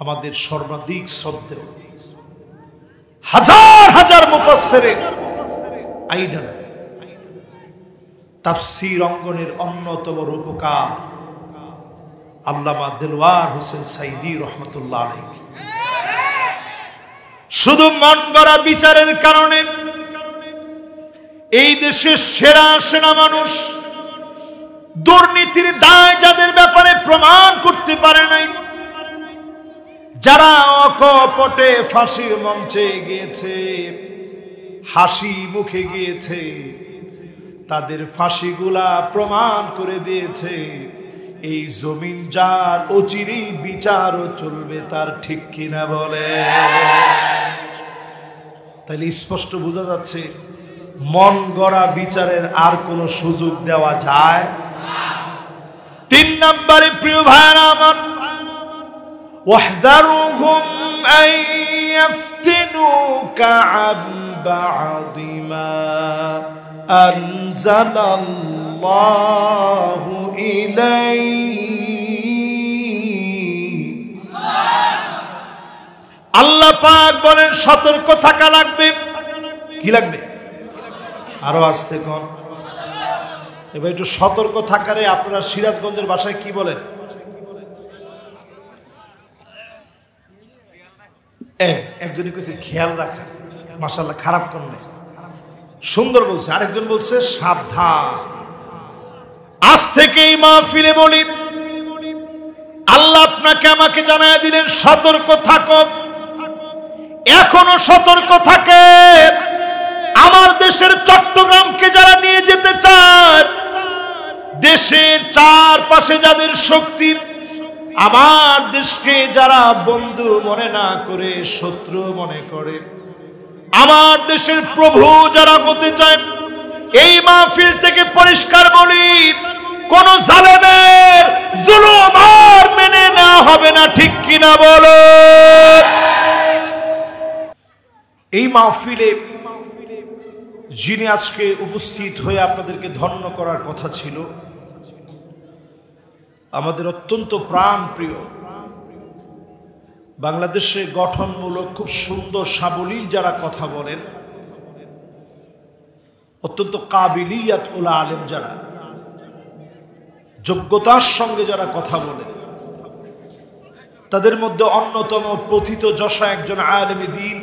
আমাদের সর্বাধিক শ্রদ্ধেয় হাজার হাজার মুফাসসিরের আইডল, তাফসীর অঙ্গনের অন্যতম রূপকার আল্লামা দেলওয়ার হোসেন সাইদী রহমাতুল্লাহ আলাইহি শুধু মন গড়া বিচারের কারণে এই দেশের সেরা সেনা মানুষ দুর্নীতির দায় যাদের ব্যাপারে প্রমাণ করতে পারে নাই, যারা অকপটে ফাঁসির মঞ্চে গিয়েছে, হাসি মুখে গিয়েছে, তাদের ফাঁসিগুলা প্রমাণ করে দিয়েছে এই জমিন যার অচিরেই বিচারও চলবে তার, ঠিক কিনা বলে? তাহলে স্পষ্ট বোঝা যাচ্ছে মন গড়া বিচারের আর কোন সুযোগ দেওয়া যায়। 3 নম্বরে প্রিয় ভাইরা আমার, ওয়াহযারুহুম আন ইফতিনুকা আন বা'দি মা আনজালাল্লাহু ইলাইক। আল্লাহ পাক বলেন সতর্ক থাকা লাগবে। কি লাগবে? আরো আসতে কোন, এবার একটু সতর্ক থাকারে আপনারা সিরাজগঞ্জের ভাষায় কি বলেন? একজনই কইছে খেয়াল রাখা, মাশাআল্লাহ, খারাপ কোন নাই, সুন্দর বলছে। আরেকজন বলছে সাবধান। আজ থেকে এই মাহফিলে বলি, আল্লাহ আপনাকে আমাকে জানায় দিলেন সতর্ক থাকো। এখনো সতর্ক থাকে। আমার দেশের চট্টগ্রামকে যারা নিয়ে যেতে চায়, দেশের চারপাশে যাদের শক্তি, আমার দেশকে যারা বন্ধু মনে না করে শত্রু মনে করে, আমার দেশের প্রভু যারা হতে চায়, এই মাহফিল থেকে পরিষ্কার বলি, কোন জালেমের জুলুম আর মেনে নেওয়া হবে না, ঠিক কিনা বলো? এই মাহফিলে যিনি আজকে উপস্থিত হয়ে আপনাদেরকে ধন্য করার কথা ছিল, আমাদের অত্যন্ত প্রাণ প্রিয়, বাংলাদেশে গঠনমূলক খুব সুন্দর সাবলীল যারা কথা বলেন, অত্যন্ত কাবিলিয়াত ওলা আলেম যারা, যোগ্যতার সঙ্গে যারা কথা বলেন, তাদের মধ্যে অন্যতম প্রথিত যশা একজন আলেম দ্বীন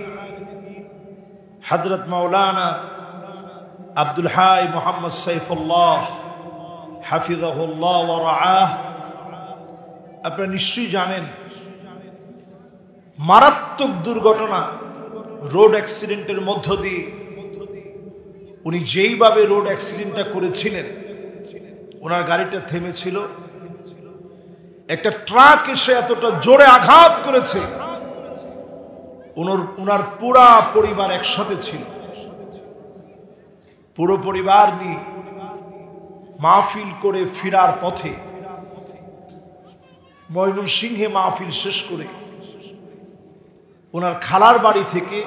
হযরত মাওলানা আব্দুল হাই মুহাম্মদ সাইফুল্লাহ হাফিজাহুল্লাহ ওয়া রাআহ। আপনারা নিশ্চয়ই জানেন, মারাত্মক দুর্ঘটনা, রোড অ্যাক্সিডেন্টের মধ্য দিয়ে উনি যেইভাবে রোড অ্যাক্সিডেন্টটা করেছিলেন, ওনার গাড়িটা থেমেছিল, একটা ট্রাক এসে এতটা জোরে আঘাত করেছে, ওনার পুরা পরিবার একসাথে ছিল। পুরো পরিবার নিয়ে মাহফিল করে ফিরার পথে ময়মনসিংহে মাহফিল শেষ করে ওনার খালার বাড়ি থেকে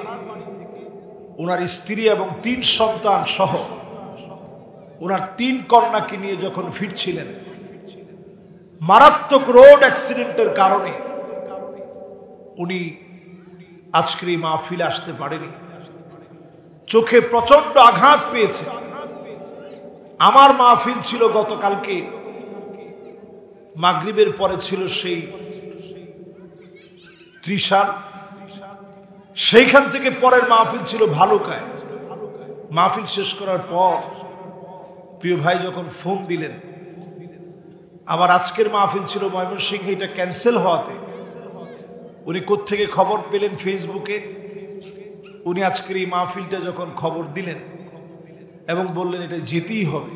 ওনার স্ত্রী এবং 3 সন্তান সহ ওনার 3 কন্যাকে নিয়ে যখন ফিরছিলেন, মারাত্মক রোড অ্যাক্সিডেন্টের কারণে উনি আজকের এই মাহফিলে আসতে পারেনি। চোখে প্রচন্ড আঘাত পেয়েছে। আমার মাহফিল ছিল গতকালকে মাগরিবের পরে, ছিল সেই ত্রিশাল, সেইখান থেকে পরের মাহফিল ছিল ভালুকায়। মাহফিল শেষ করার পর প্রিয় ভাই যখন ফোন দিলেন, আমার আজকের মাহফিল ছিল ময়মনসিংহে, এটা ক্যান্সেল হওয়াতে উনি কোত্থেকে খবর পেলেন? ফেসবুকে। উনি আজকের এই মাহফিলটা যখন খবর দিলেন এবং বললেন এটা যেতেই হবে,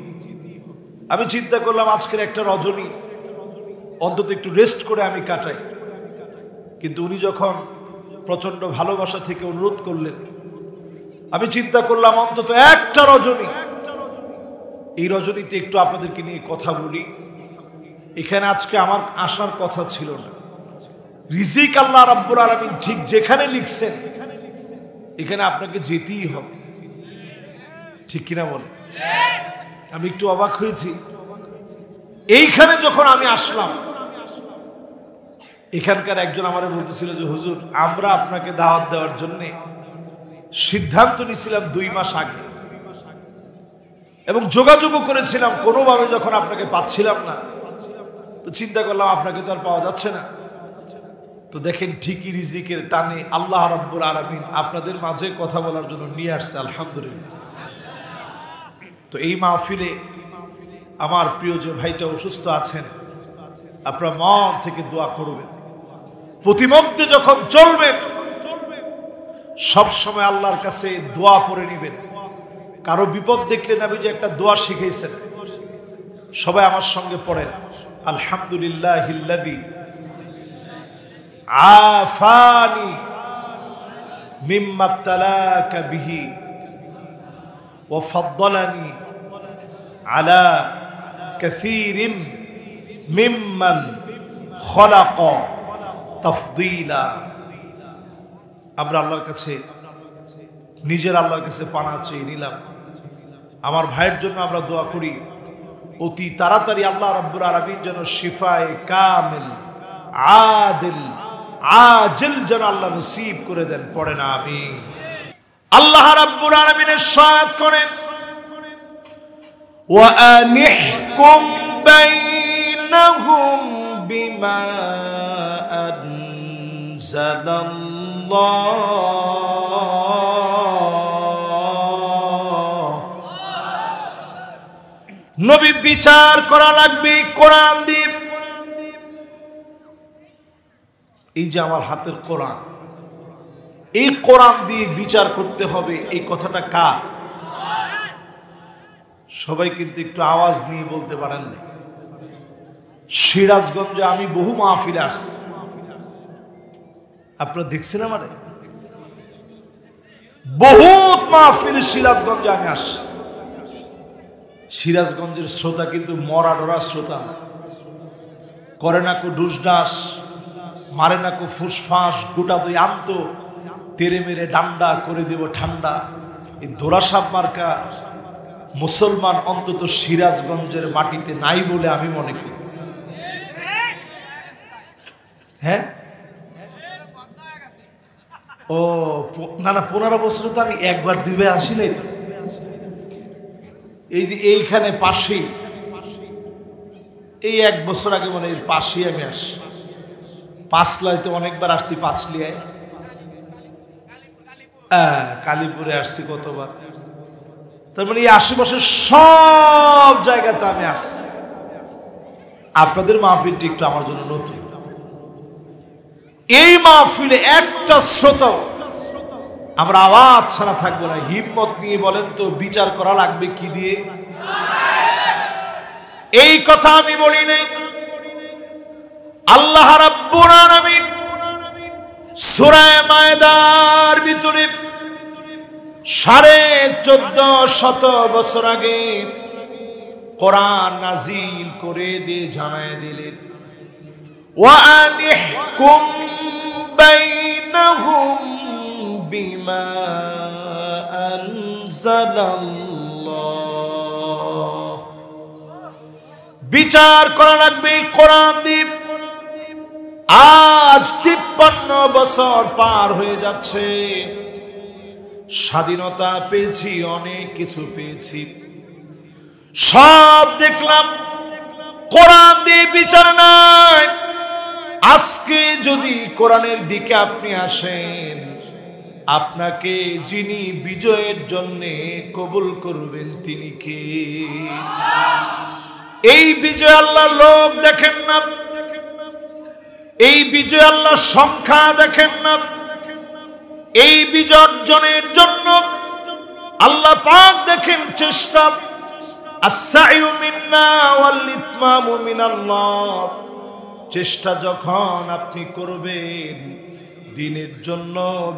আমি চিন্তা করলাম আজকের একটা রজনী অন্তত একটু রেস্ট করে আমি কাটাই। কিন্তু উনি যখন প্রচন্ড ভালোবাসা থেকে অনুরোধ করলেন, আমি চিন্তা করলাম অন্তত একটা রজনী, এই রজনীতে একটু আপনাদেরকে নিয়ে কথা বলি। এখানে আজকে আমার আসার কথা ছিল না, রিজিক আল্লাহ রাব্বুল আলামিন ঠিক যেখানে লিখছেন এখানে আপনাকে যেতেই হবে, ঠিক কিনা বলে? আমি একটু অবাক হয়েছি। এইখানে যখন আমি আসলাম, এখানকার একজন আমারে বলতেছিল যে হুজুর, আমরা আপনাকে দাওয়াত দেওয়ার জন্য সিদ্ধান্ত নিয়েছিলাম 2 মাস আগে এবং যোগাযোগও করেছিলাম, কোনোভাবে যখন আপনাকে পাচ্ছিলাম না তো চিন্তা করলাম আপনাকে তো আর পাওয়া যাচ্ছে না। তো দেখেন ঠিকই রিজিকের টানে আল্লাহ রাব্বুল আলামিন আপনাদের মাঝে কথা বলার জন্য নিয়ে আসছে, আলহামদুলিল্লাহ। তো এই মাহফিলে আমার প্রিয় যে ভাইটা অসুস্থ আছেন, আপনারা মন থেকে দোয়া করবেন, প্রতিমধ্যে যখন চলবেন সব সময় আল্লাহর কাছে দোয়া পড়ে নেবেন। কারো বিপদ দেখলে নবীজি একটা দোয়া শিখিয়েছেন, সবাই আমার সঙ্গে পড়েন, আলহামদুলিল্লাহিল্লাযী আফানি মিম্মা ইবতালাকা বিহি ওয়া ফাদ্দালানি আলা কাসীরিম মিম্মান খলাকা তাফদীলা। আমরা আল্লাহর কাছে, নিজের আল্লাহর কাছে পানা চেয়ে নিলাম, আমার ভাইয়ের জন্য আমরা দোয়া করি অতি তাড়াতাড়ি আল্লাহ রাব্বুল আলামিন যেন শিফায়ে কামিল আদিল আজিল যেন আল্লাহ নসিব করে দেন, পড়েন আমিন। আল্লাহ রাব্বুল আলামিনের সাথ করেন, ওয়া আনিহকুম বাইনাহুম বিমা আনজালাল্লাহ। নবী বিচার করা লাগবে কোরআন দিয়ে। এই যে আমার হাতের কোরআন, এই কোরআন দিয়ে বিচার করতে হবে, এই কথাটা কার? সবাই কিন্তু একটু আওয়াজ নিয়ে বলতে পারেন না। সিরাজগঞ্জে আমি বহু মাহফিলে আসছি, আপনারা দেখছেন আমারে, বহুত মাহফিলে সিরাজগঞ্জে আমি আসছি। সিরাজগঞ্জের শ্রোতা কিন্তু মরা ডরা শ্রোতা না, করে না কো ডুস ডাস, মারে না কো ফুসফাস, গোটা দুই আন্ত তেরে মেরে ডান্ডা করে দেব ঠান্ডা। এই দোরাসাপ মার্কা মুসলমান অন্তত সিরাজগঞ্জের মাটিতে নাই বলে আমি মনে করি। হ্যাঁ, ও না না, 15 বছর তো আমি একবার 2বার আসি নাই তো। এই যে এইখানে পাশেই, এই 1 বছর আগে মনে এর পাশেই আমি আসি। পাঁচলাইতে অনেকবার আসছি, পাঁচলিয়ায়, কালীপুরে আসছি কতবার। তার মানে এই আশেপাশের সব জায়গাতে আমি আসছি। আপনাদের মাহফিলটি একটু আমার জন্য নতুন। এই মাহফিলে একটা শ্রোতা আমরা আওয়াজ ছাড়া থাকবো না। হিম্মত নিয়ে বলেন তো, বিচার করা লাগবে কি দিয়ে? এই কথা আমি বলি নাই। আল্লাহ রাব্বুল আলামিন সূরা মায়দার ভিতরে 1450 বছর আগে কোরআন নাজিল করে দিয়ে জানায় দিলেন, ওয়া আনিহকুম বাইনাহুম বিমা আনজালাল্লাহ। বিচার করা লাগবে কোরআন দিয়ে। আজ 53 বছর পার হয়ে যাচ্ছে, স্বাধীনতা পেয়েছি, অনেক কিছু পেয়েছি, সব দেখলাম, কোরআন দিয়ে বিচার নাই। আজকে যদি কোরআনের দিকে আপনি আসেন, আপনাকে যিনি বিজয়ের জন্য কবুল করবেন তিনি কে? এই বিজয় আল্লাহ লোক দেখেন না, এই বিজয় আল্লাহ সংখ্যা দেখেন না। এই বিজয় অর্জনের জন্য আল্লাহ পাক দেখেন চেষ্টা। আস-সা'য়ু মিন্না ওয়াল ইতমামু মিনাল্লাহ। চেষ্টা যখন আপনি করবেন, দিনের জন্য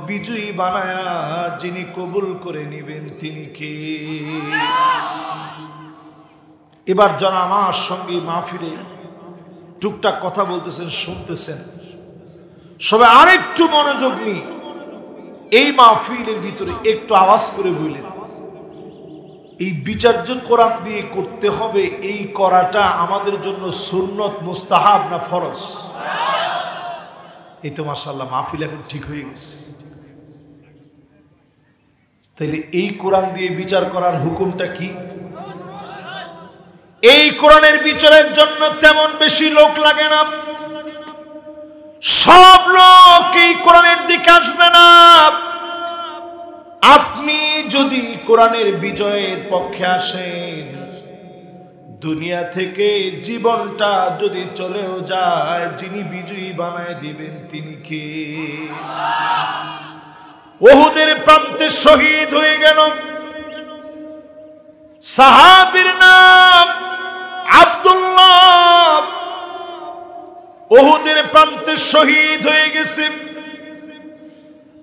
বিজয়ী বানায়া যিনি কবুল করে নেবেন তিনি কে? এবার যারা আমার সঙ্গে মাহফিলে টুকটাক কথা বলতেছেন, শুনতেছেন, সবাই আরেকটু মনোযোগ নিয়ে এই মাহফিলের ভিতরে একটু আওয়াজ করে বললেন, এই বিচার্য কোরআন দিয়ে করতে হবে, এই করাটা আমাদের জন্য সুন্নত, মুস্তাহাব না ফরজ? এই তো মাশাআল্লাহ মাহফিল এখন ঠিক হয়ে গেছে। তাইলে এই কোরআন দিয়ে বিচার করার হুকুমটা কি? এই কোরআনের বিচারের জন্য তেমন বেশি লোক লাগে না, সব লোক এই কোরআনের দিকে আসবে না। আপনি যদি কোরআনের বিজয়ের পক্ষে আসেন, দুনিয়া থেকে জীবনটা যদি চলেও যায়, যিনি বিজয়ী বানায় দিবেন তিনি কে? উহুদের প্রান্তে শহীদ হয়ে গেল সাহাবীর নাম আব্দুল্লাহ। উহুদের প্রান্তে শহীদ হয়ে গেছে।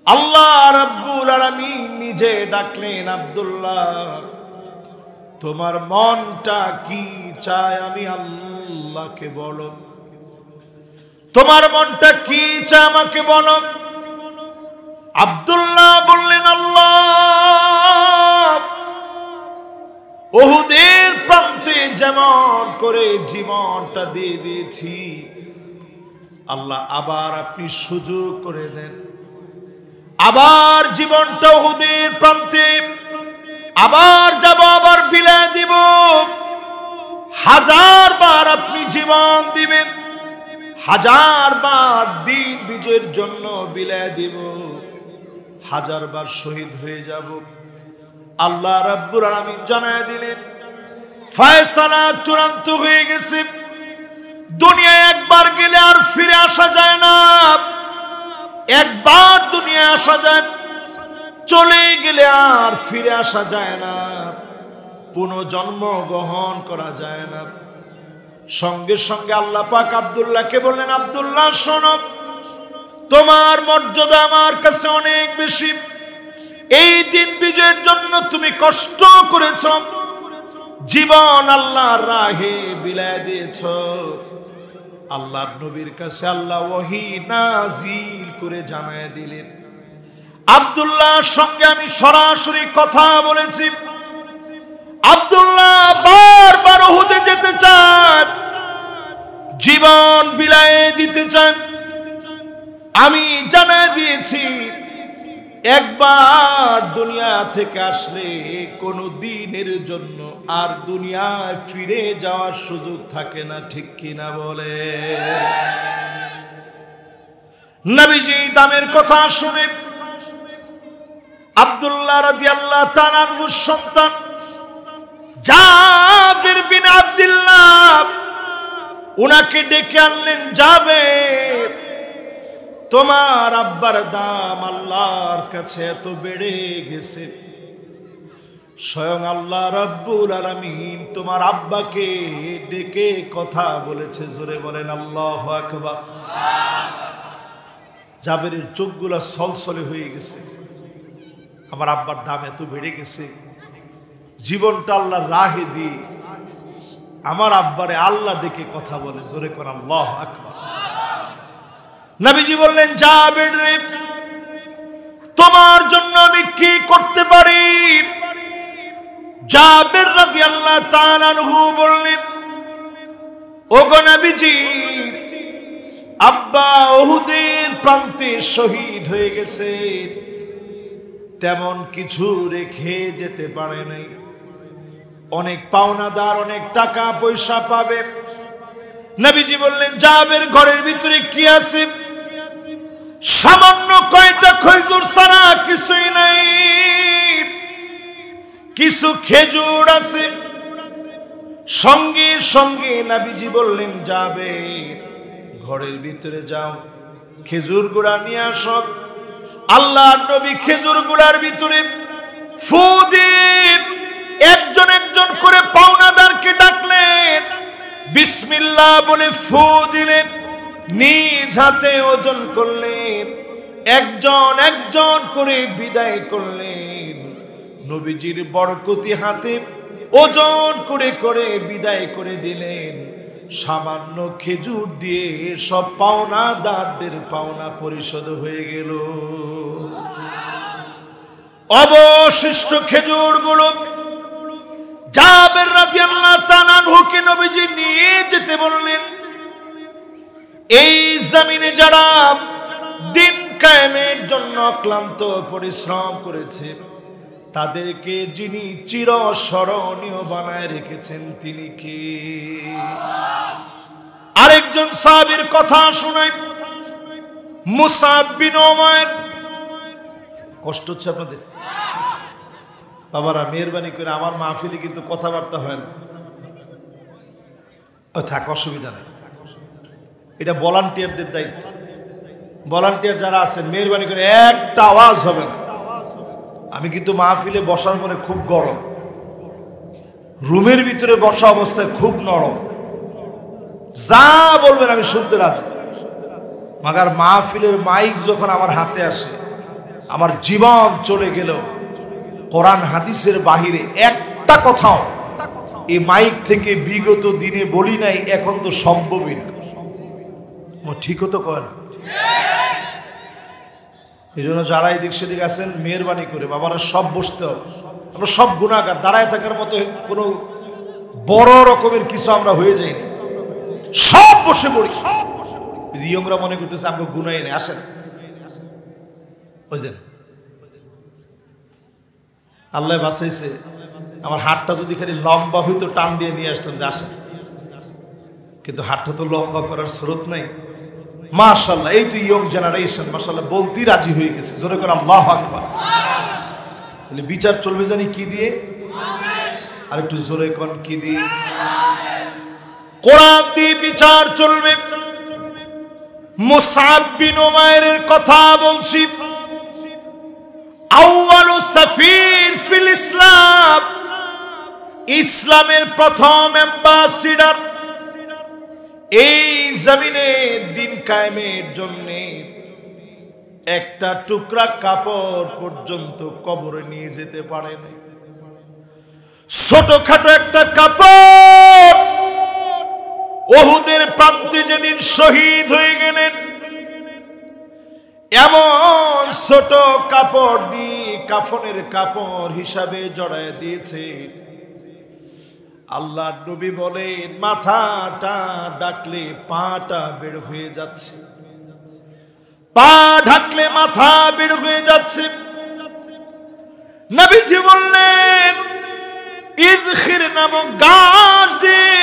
আল্লাহ রাব্বুল আলামিন নিজে ডাকলেন, আব্দুল্লাহ তোমার মনটা কি চায় আমি আল্লাহকে বলো, তোমার মনটা কি চায় আমাকে বলো। আব্দুল্লাহ বললেন, আল্লাহ উহুদের প্রান্তে যেমন করে জীবনটা দিয়ে দিয়েছি, আল্লাহ আবার আপনি সুযোগ করে দেন, আবার জীবনটা উহুদের প্রান্তে আবার যাব, আবার বিলায় দিব। 1000 বার আপনি জীবন দিবেন, 1000 বার দিন বিজয়ের জন্য বিলায় দিব, 1000 বার শহীদ হয়ে যাব। আল্লাহ রাব্বুল আলামিন জানায় দিলেন, ফয়সালা চূড়ান্ত হয়ে গেছে। দুনিয়ায় একবার গেলে আর ফিরে আসা যায় না। একবার দুনিয়ায় আসা যায়, চলে গেলে আর ফিরে আসা যায় না, পুনর্জন্ম গ্রহণ করা যায় না। সঙ্গে সঙ্গে আল্লাহ পাক আব্দুল্লাহকে বললেন, আব্দুল্লাহ শোনো, তোমার মর্যাদা আমার কাছে অনেক বেশি। এই দিন বিজয়ের জন্য তুমি কষ্ট করেছ, জীবন আল্লাহর রাহে বিলায় দিয়েছ। আল্লাহর নবীর কাছে আল্লাহ ওহী নাজিল করে জানায় দিলেন, আব্দুল্লাহর সঙ্গে আমি সরাসরি কথা বলেছি। আব্দুল্লাহ বারবার উহুদে যেতে চান, জীবন বিলায় দিতে চান। আমি জানায় দিয়েছি, একবার দুনিয়া থেকে আসলে কোনো দিনের জন্য আর দুনিয়ায় ফিরে যাওয়ার সুযোগ থাকে না, ঠিক কিনা বলে? নবীজি দামের কথা শুনে আব্দুল্লাহ রাদিয়াল্লাহু তাআলা আনহুর সন্তান জাবির বিন আব্দুল্লাহ উনাকে ডেকে আনলেন। জাবের, তোমার আব্বার দাম আল্লাহর কাছে এত বেড়ে গেছে, স্বয়ং আল্লাহ রাব্বুল আলামিন তোমার আব্বাকে ডেকে কথা বলেছে। জোরে বলেন আল্লাহু আকবার। জাবেরের চোখগুলো ছলছলে হয়ে গেছে। আমার আব্বার দাম এত বেড়ে গেছে, জীবনটা আল্লাহর রাহে দিয়ে আমার আব্বারে আল্লাহ ডেকে কথা বলে। জোরে কোন আল্লাহু আকবার। নবীজি বললেন, জাবের রে, তোমার জন্য আমি কি করতে পারি? জাবের রাদিয়াল্লাহু তাআলা আনহু বললেন, ওগো নবীজি, আব্বা উহুদের প্রান্তে শহীদ হয়ে গেছে, তেমন কিছু রেখে যেতে পারে নাই। অনেক পাওনাদার, অনেক টাকা পয়সা পাবে। নবীজি বললেন, জাবের ঘরের ভিতরে কি আছে? সামান্য কয়টা খেজুর ছাড়া কিছুই নাই। কিছু খেজুর আছে। সঙ্গে সঙ্গে নবীজি বললেন, জাবের ঘরের ভিতরে যাও, খেজুর গুড়া নিয়ে আসো। আল্লাহর নবী খেজুর গুড়ার ভিতরে ফু দিয়ে একজন একজন করে পাওনাদারকে ডাকলেন, বিসমিল্লাহ বলে ফু দিলেন, নিজ হাতে ওজন করলেন, একজন একজন করে বিদায় করলেন। নবীজির বরকতি হাতে ওজন করে করে বিদায় করে দিলেন। সামান্য খেজুর দিয়ে সব পাওনাদারদের পাওনা পরিশোধ হয়ে গেল। অবশিষ্ট খেজুরগুলো জাবের রাদিয়াল্লাহু তাআলা আনহুকে নবীজি নিয়ে যেতে বললেন। এই জমিনে যারা দিন কায়েমের জন্য ক্লান্ত পরিশ্রম করেছে, তাদেরকে যিনি চিরস্মরণীয় বানায় রেখেছেন তিনি কে? আরেকজন সাহাবীর কথা শোনাই, মুসাব বিন উমাইর। কষ্ট হচ্ছে আপনাদের? বাবারা মেহেরবানি করে, আমার মাহফিলে কিন্তু কথাবার্তা হয় না। থাক, অসুবিধা নেই, এটা ভলান্টিয়ারদের দায়িত্ব। ভলান্টিয়ার যারা আছেন মেহেরবানি করে একটা আওয়াজ হবে না। আমি কিন্তু মাহফিলে বসার পরে খুব গরম, রুমের ভিতরে বসা অবস্থায় খুব নরম, যা বলবেন আমি শুনতে রাজি। মাগার মাহফিলের মাইক যখন আমার হাতে আসে, আমার জীবন চলে গেল কোরআন হাদিসের বাহিরে একটা কথাও এই মাইক থেকে বিগত দিনে বলি নাই, এখন তো সম্ভবই না। ঠিক হতো কয় না? এই জন্য যারা এদিক সেদিক আছেন মেহেরবানি করে বাবারা সব বসতে হবে। আমরা সব গুনাহগার, দাঁড়ায় থাকার মতো কোনো বড় রকমের কিছু আমরা হয়ে যাইনি, সব বসে পড়ি। ইয়ংরা মনে করতেছে আমরা গুনাই নেই, আসেন। বুঝলেন, আল্লাহ বাঁচাইছে। আমার হাতটা যদি খালি লম্বা হইতো টান দিয়ে নিয়ে আসতাম যে আসেন, কিন্তু হাতটা তো লম্বা করার স্রোত নাই। মাশাআল্লাহ, এই তো ইয়ং জেনারেশন মাশাআল্লাহ বলতে রাজি হয়ে গেছে। জোরে করে আল্লাহু আকবার। তাহলে বিচার চলবে জানি কি দিয়ে? আর একটু জোরে কোন কি দিয়ে? কোরআন দিয়ে বিচার চলবে। মুসআব বিন উমাইরের কথা বলছি, আউয়ালু সাফির ফিল ইসলাম, ইসলামের প্রথম অ্যাম্বাসিডর। এই জমিনে দিন কায়েমের জন্য একটা টুকরা কাপড় পর্যন্ত কবরে নিয়ে যেতে পারে না। ছোটখাটো একটা কাপড় উহুদের প্রান্তে যেদিন শহীদ হয়ে গেলেন, এমন ছোট কাপড় দিয়ে কাফনের কাপড় হিসাবে জড়ায় দিয়েছে। আল্লাহ নবী বলেন মাথাটা ডাকলে পাটা বের হয়ে যাচ্ছে, পা ঢাকলে মাথা বের হয়ে যাচ্ছে। নবীজি বললেন ইযখির নামক গাছ দিয়ে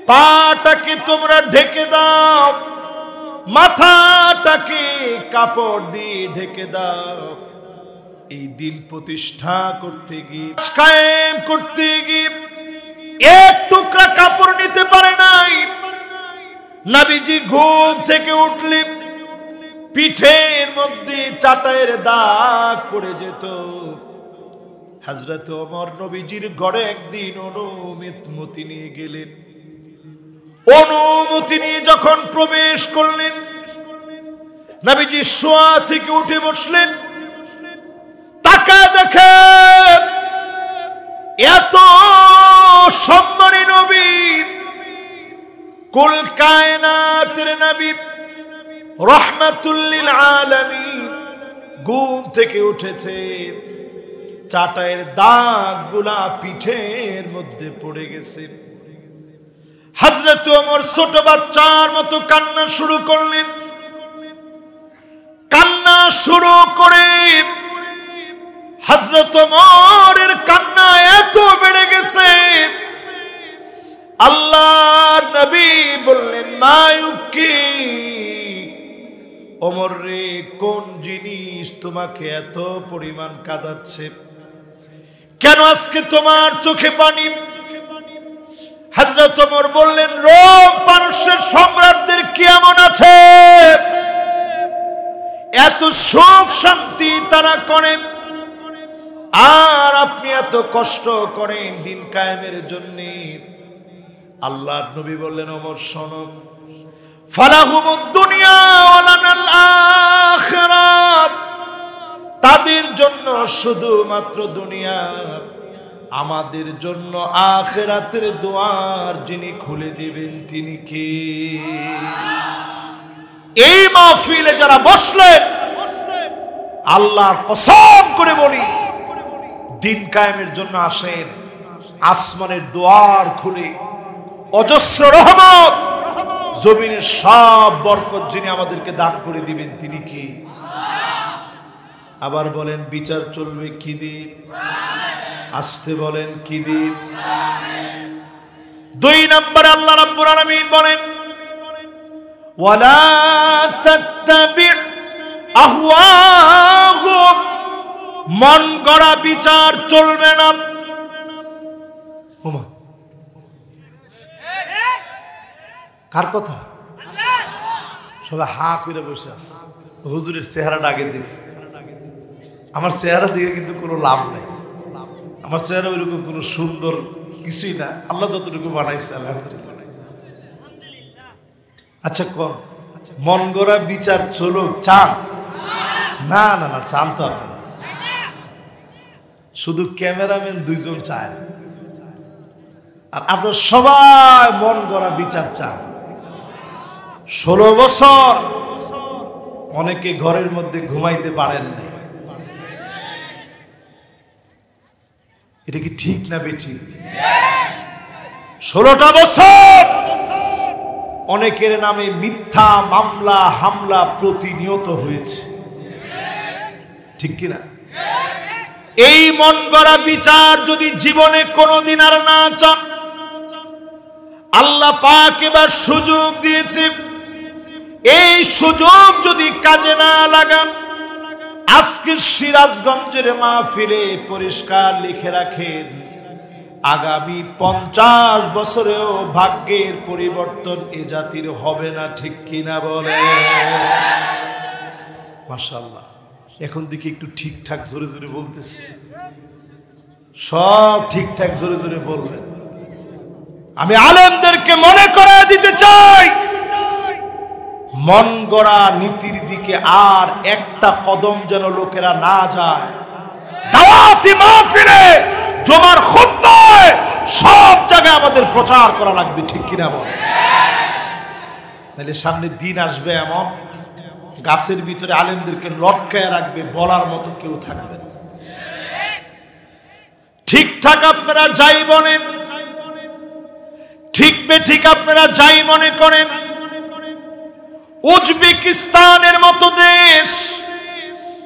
পাটাকে তোমরা ঢেকে দাও, মাথাটাকে কাপড় দিয়ে ঢেকে দাও। এই দিন প্রতিষ্ঠা করতে গিয়ে, কায়েম করতে গিয়ে এক টুকরা কাপড় নিতে পারে নাই। নবীজি ঘুম থেকে উঠলেন, পিঠের মধ্যে চাটাইয়ের দাগ পড়ে যেত। হযরত ওমর নবীজির ঘরে একদিন অনুমতি নিয়ে গেলেন। অনুমতি নিয়ে যখন প্রবেশ করলেন, নবীজি শোয়া থেকে উঠে বসলেন। তাকায় দেখে এত সম্মানী নবী, কুল কায়নাতের নবী, রাহমাতুল লিল আলামিন ঘুম থেকে উঠেছে। চাটাইয়ের দাগগুলা পিঠের মধ্যে পড়ে গেছে। হযরত ওমর ছোট বাচ্চার মতো কান্না শুরু করলেন। কান্না শুরু করে হযরত ওমরের কান্না এত বেড়ে গেছে, আল্লাহর নবী বললেন মায়ুকি, ওমর রে কোন জিনিস তোমাকে এত পরিমাণ কাঁদাচ্ছে? কেন আজকে তোমার চোখে পানি? হযরত ওমর বললেন রোম পারস্যের সম্রাটদের কেমন আছে, এত সুখ শান্তি তারা করে, আর আপনি এত কষ্ট করেন দিন কায়েমের জন্য। আল্লাহর নবী বললেন ওমর শোনো, ফালাহুমুদ দুনিয়া ওয়া লানাল আখিরাত, তাদের জন্য শুধুমাত্র দুনিয়া, আমাদের জন্য আখিরাতের দুয়ার যিনি খুলে দিবেন তিনি কে? এই মাহফিলে যারা বসলেন, আল্লাহর কসম করে বলি দিন কায়েমের জন্য আসেন, আসমানের দুয়ার খুলে অজস্র রহমত জমিনের সব বরকত যিনি আমাদেরকে দান করে দিবেন তিনি কি? আবার বলেন বিচার চলবে কি দিয়ে? আসতে বলেন কি দিয়ে? 2 নম্বরে আল্লাহ রাব্বুল আলামিন বলেন ওয়ালা তাত্তাবি আহওয়াহুম, মন গড়া বিচার চলবে না। ওমা, কার কথা? সবাই হা করে বসে আছে। হুজুরের চেহারাটা আগে দেখি। আমার চেহারা দিকে কিন্তু কোনো লাভ নেই। আমার চেহারা ওইরকম কোনো সুন্দর কিছুই না, আল্লাহ যতটুকু বানাইছে আলহামদুলিল্লাহ। আচ্ছা কোন মন গড়া বিচার চলুক চান? না না না, চান তো আপনারা, শুধু ক্যামেরাম্যান 2 জন চায় না, আর আপনারা সবাই মন গড়া বিচার চান। 16 বছর অনেকে ঘরের মধ্যে ঘুমাইতে পারেন না। এটা কি ঠিক না বেঠিক? 16টা বছর অনেকের নামে মিথ্যা মামলা হামলা প্রতিনিয়ত হয়েছে, ঠিক কিনা? এই মন গড়া বিচার যদি জীবনে কোনোদিন আর না চান, আল্লাহ পাক এবার সুযোগ দিয়েছে, এই সুযোগ যদি কাজে না লাগান, আজকের সিরাজগঞ্জের মাহফিলে পরিষ্কার লিখে রাখেন, আগামী 50 বছরেও ভাগ্যের পরিবর্তন এ জাতির হবে না, ঠিক কিনা বলে? মাশাআল্লাহ, এখন দেখি একটু ঠিকঠাক জোরে জোরে বলতেছি, সব ঠিকঠাক জোরে জোরে বলবেন। আমি আলেমদেরকে মনে করিয়ে দিতে চাই, মন গড়া নীতির দিকে আর একটা কদম যেন লোকেরা না যায়। দাওয়াতি মাহফিলে, জুমার খুতবায়, সব জায়গায় আমাদের প্রচার করা লাগবে, ঠিক কিনা বল? তাহলে সামনে দিন আসবে এমন, গাছের ভিতরে আলেমদেরকে লটকায় রাখবে, বলার মতো কেউ থাকবে না। ঠিকঠাক আপনারা যাই বলেন, ঠিক বেঠিক আপনারা যাই মনে করেন, উজবেকিস্তানের মতো দেশ,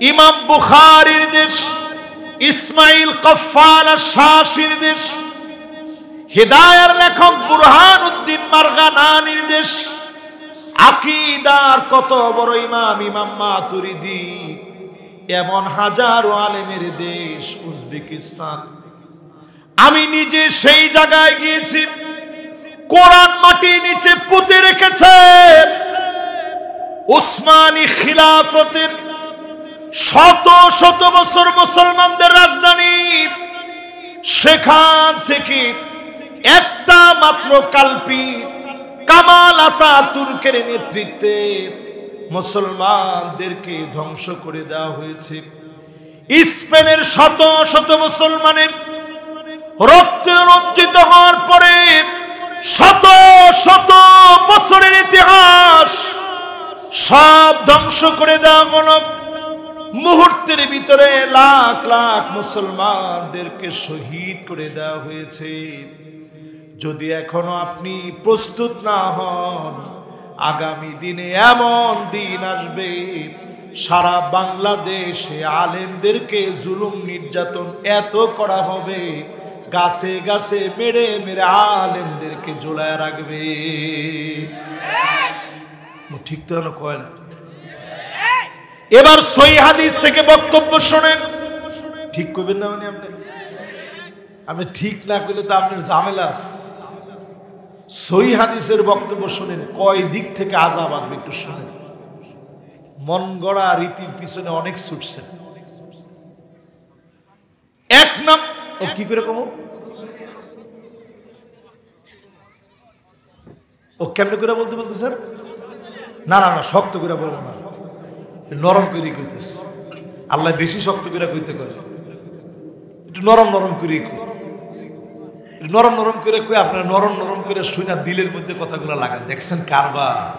ইমাম বুখারীর দেশ, ইসমাইল কফফাল আশ-শাশির দেশ, হিদায়ার লেখক বুরহানুদ্দিন মারগানানির দেশ, আকীদার কত বড় ইমাম ইমাম মাতুরিদি, এমন হাজারো আলেমের দেশ উজবেকিস্তান। আমি নিজে সেই জায়গায় গিয়েছি, কোরআন মাটির নিচে পুঁতে রেখেছে উসমানী খিলাফতের শত শত বছর মুসলমানদের রাজধানী। সেখান থেকে একটা মাত্র কাল্পিক কামাল আতাতুর্কের নেতৃত্বে মুসলমানদেরকে ধ্বংস করে দেওয়া হয়েছে। স্পেনের শত শত মুসলমানের রক্তে রঞ্জিত হওয়ার পরে শত শত বছরের ইতিহাস সব ধ্বংস করে দেওয়া হলো। মুহূর্তের ভিতরে লাখ লাখ মুসলমানদেরকে শহীদ করে দেওয়া হয়েছে। যদি এখনো আপনি প্রস্তুত না হন, আগামী দিনে এমন দিন আসবে সারা বাংলাদেশে আলেমদেরকে জুলুম নির্যাতন এত করা হবে, গাছে গাছে মেরে মেরে আলেমদেরকে ঝোলায় রাখবে। ঠিক তো কয় না? এবার সহিহ হাদিস থেকে বক্তব্য শোনেন, ঠিক করবেন না? মানে আপনি ঠিক না করলে তো আপনার ঝামেলা আছে। সহিহ হাদিসের বক্তব্য শোনেন, কয় দিক থেকে আযাব আসবে একটু শোনেন। মন গড়া রীতির পিছনে অনেক ছুটছেন। এক নাম ও কি করে কম ও কেমনে করে বলতে বলতে স্যার? না না না, শক্ত করে বলবো না, নরম করে কইতেছে। আল্লাহ বেশি শক্ত করে কইতে করে, একটু নরম নরম করে নরম নরম করে কই, আপনারা নরম নরম করে শুনা দিলের মধ্যে কথাগুলো লাগান। দেখছেন কারবার?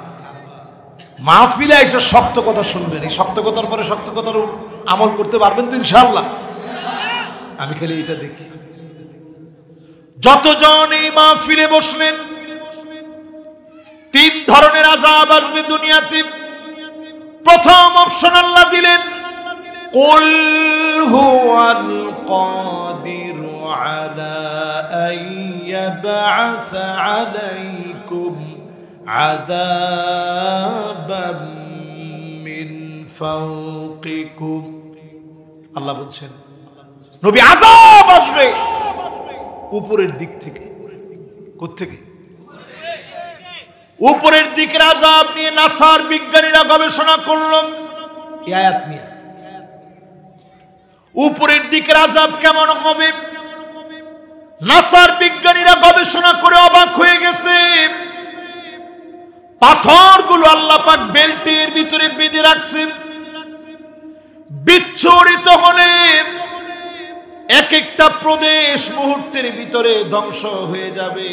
মাহফিলে এসে শক্ত কথা শুনবেন, এই শক্ত কথার পরে শক্ত কথার আমল করতে পারবেন তো ইনশাআল্লাহ? আমি খালি এটা দেখি, যতজন এই মাহফিলে বসলেন তিন ধরনের আযাব আসবে দুনিয়াতে। প্রথম অপশন আল্লাহ দিলেন, কুল হুয়াল কাদিরু আলা আন ইয়াবআসা আলাইকুম আযাবাম মিন ফাওকিকুম। আল্লাহ বলছেন নবী আযাব আসবে উপরের দিক থেকে। কোত্থেকে? উপরের দিকের আযাব নিয়ে নাসার বিজ্ঞানীরা গবেষণা করল এই আয়াত নিয়ে। উপরের দিকের আযাব কেমন হবে? নাসার বিজ্ঞানীরা গবেষণা করে অবাক হয়ে গেছে। পাথরগুলো আল্লাহ পাক বেল্টের ভিতরে বেঁধে রাখছে। বিচ্ছুরিত হলে এক একটা প্রদেশ মুহূর্তের ভিতরে ধ্বংস হয়ে যাবে।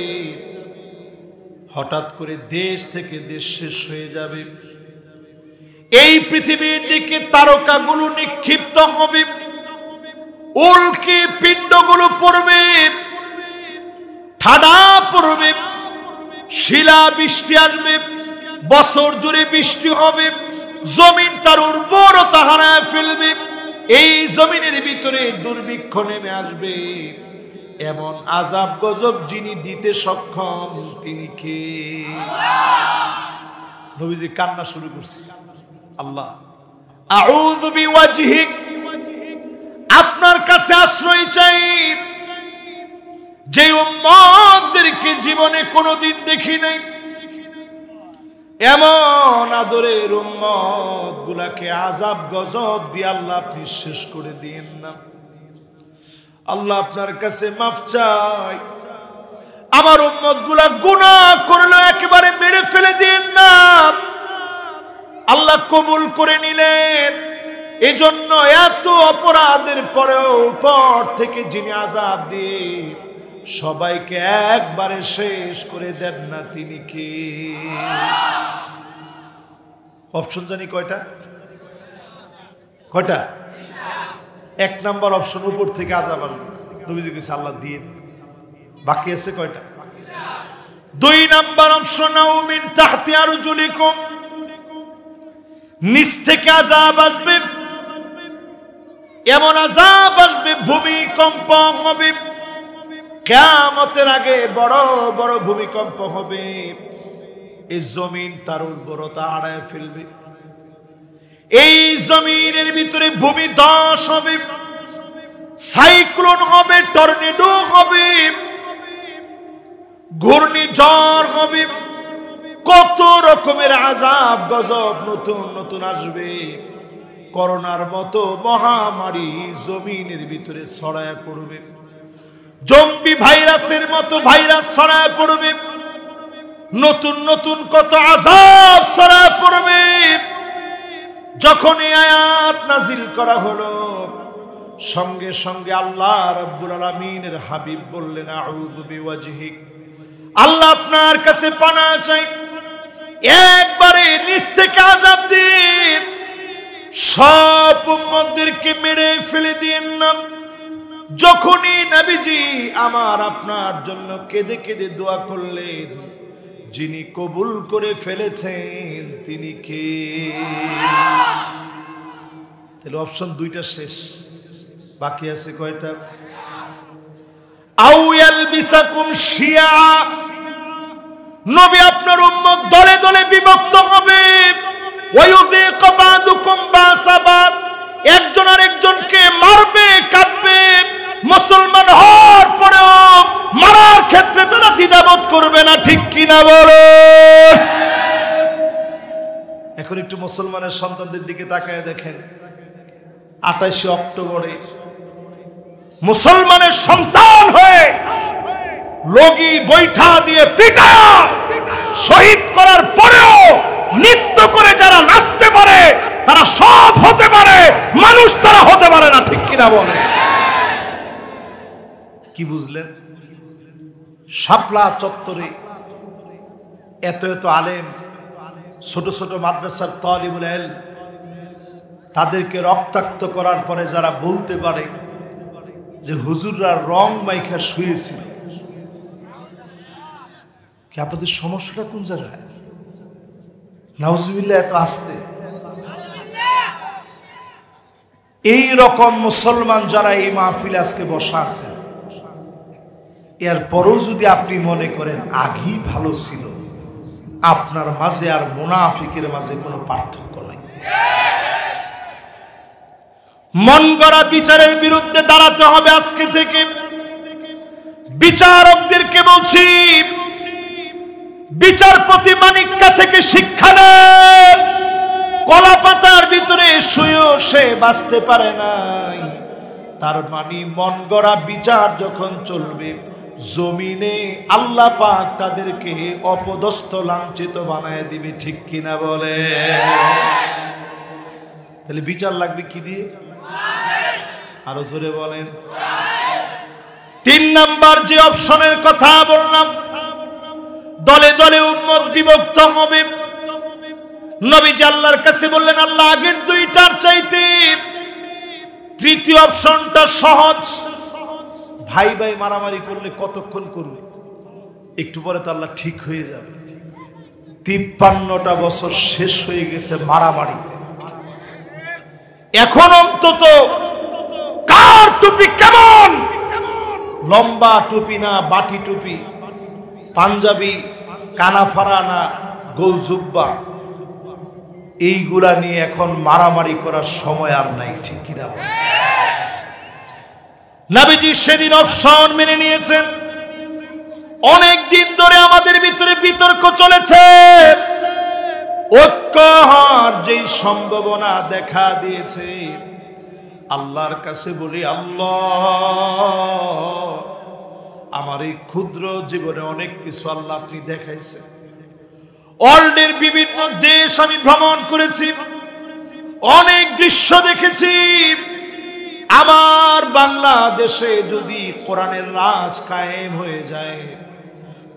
হঠাৎ করে দেশ থেকে দেশ শেষ হয়ে যাবে। এই পৃথিবীর দিকে তারকাগুলো নিক্ষিপ্ত হবে, উল্কি পিণ্ডগুলো পড়বে, ঠাডা পড়বে, শিলা বৃষ্টি আসবে, বছর জুড়ে বৃষ্টি হবে, জমিন তার উর্বরতা হারায় ফেলবে। এই জমিনের ভিতরে দুর্ভিক্ষ নেমে আসবে। এমন আযাব গজব যিনি দিতে সক্ষম তিনি কে? নবীজি কান্না শুরু করছে, আল্লাহ আউযু বিওয়াজহিক, আপনার কাছে আশ্রয় চাই, যে উম্মতদেরকে জীবনে কোনোদিন দেখি নাই এমন আদরের উম্মত গুলাকে আযাব গজব দিয়ে আল্লাহ আপনি শেষ করে দিয়েন না। আল্লাহ আপনার কাছে মাফ চাই, আমার উম্মত গুলা গুনাহ করলো একেবারে মেরে ফেলে দিয়েন না। আল্লাহ কবুল করে নিলেন। এজন্য এত অপরাধের পরেও উপর থেকে যিনি আযাব দিয়ে সবাইকে একবারে শেষ করে দেন না তিনি কে? অপশন জানি কয়টা? কয়টা? এক নাম্বার অপশন, উপর থেকে আযাব আসবে। নবীজি কইছে আল্লাহ দিন। বাকি আছে কয়টা? দুই নাম্বার অপশন, মিন তাহতি আরজুলিকুম, নিচ থেকে আযাব আসবে। এমন আযাব আসবে ভূমিকম্প হবে, কিয়ামতের আগে বড় বড় ভূমিকম্প হবে। এই জমিন তার উর্বরতা হারায় ফেলবে। এই জমিনের ভিতরে ভূমিধস হবে, সাইক্লোন হবে, টর্নেডো হবে, ঘূর্ণিঝড় হবে, কত রকমের আযাব গজব নতুন নতুন আসবে। করোনার মতো মহামারী জমিনের ভিতরে ছড়ায় পড়বে, জম্বি ভাইরাসের মতো ভাইরাস ছড়ায় পড়বে, নতুন নতুন কত আযাব ছড়ায় পড়বে। যখন এই আয়াত নাজিল করা হলো, সঙ্গে সঙ্গে আল্লাহ রাব্বুল আলামিনের হাবিব বললেন, আউযু বিওয়াজহিক, আল্লাহ আপনার কাছে পানাহ চাই, একবারে নিচ থেকে আযাব দিন, সব উম্মতদেরকে মেরে ফেলে দিয়েন না। যখনই নবীজি আমার আপনার জন্য কেঁদে কেঁদে দোয়া করলেন, যিনি কবুল করে ফেলেছেন তিনি কে? তাহলে অপশন দুইটা শেষ, বাকি আছে কয়টা? আউ ইয়ালবিসাকুম শিয়া, নবী আপনার উম্মত দলে দলে বিভক্ত হবে। ওয়ায়ুযীক বা'দুকুম বা'সা বা'দ, একজন আরেকজনকে মারবে, কাটবে। মুসলমান হওয়ার পরেও মারার ক্ষেত্রে তারা দ্বিধাবোধ করবে না, ঠিক কিনা বলো? এখন একটু মুসলমানের সন্তানদের দিকে তাকায় দেখেন। 28 অক্টোবরে মুসলমানের সন্তান হয়ে লগি বৈঠা দিয়ে পিটা শহীদ করার পরেও নৃত্য করে যারা নাচতে পারে তারা সব হতে পারে, মানুষ তারা হতে পারে না, ঠিক কিনা বলে? কি বুঝলেন? শাপলা চত্বরে এত এত আলেম, ছোট ছোট মাদ্রাসার তালিবুল ইলম, তাদেরকে রক্তাক্ত করার পরে যারা বলতে পারে যে হুজুররা রং মাইখা শুয়েছিল, কি আপনাদের সমস্যাটা কোন জায়গায়? নাউজুবিল্লাহ, এত আসতে। এই রকম মুসলমান যারা এই মাহফিলে আজকে বসা আছে, এরপরও যদি আপনি মনে করেন আগেই ভালো ছিল, আপনার মাঝে আর মুনাফিকের মাঝে কোনো পার্থক্য নাই। মন গড়া বিচারের বিরুদ্ধে দাঁড়াতে হবে আজকে থেকে। বিচারকদেরকে বলছি, বিচারপতি মানিক্কা থেকে শিক্ষা নেন। কলা পাতার ভিতরে শুয়েও সে বাঁচতে পারে নাই, তার মানে মন গড়া বিচার যখন চলবে জমিনে, আল্লাহ পাক তাদেরকে অপদস্থ লাঞ্ছিত বানায় দিবে। ঠিক কিনা বলে? তাহলে বিচার লাগবে কি দিয়ে? আরো জোরে বলেন। 3 নাম্বার যে অপশনের কথা বললাম, দলে দলে উম্মত বিভক্ত হবে। নবীজি আল্লাহর কাছে বললেন, আল্লাহ আগের 2টার চাইতে তৃতীয় অপশনটা সহজ। ভাই ভাই মারামারি করলে কতক্ষণ করবে? একটু পরে তো আল্লাহ ঠিক হয়ে যাবে। 53টা বছর শেষ হয়ে গেছে মারামারিতে। এখন অন্তত কার টুপি কেমন, লম্বা টুপি না বাটি টুপি, পাঞ্জাবি কানাফারা না গোল জুব্বা, এইগুলা নিয়ে এখন মারামারি করার সময় আর নাই। ঠিক কিনা? নবীজি সেদিন অপশন মেনে নিয়েছেন। অনেক দিন ধরে আমাদের ভিতরে বিতর্ক চলেছে, ঐক্য হওয়ার যেই সম্ভাবনা দেখা দিয়েছে, আল্লাহর কাছে বলি, আল্লাহ আমার এই ক্ষুদ্র জীবনে অনেক কিছু আল্লাহ আপনি দেখাইছেন। ওয়ার্ল্ডের বিভিন্ন দেশ আমি ভ্রমণ করেছি, অনেক দৃশ্য দেখেছি। আমার বাংলাদেশে যদি কোরআনের রাজ কায়েম হয়ে যায়,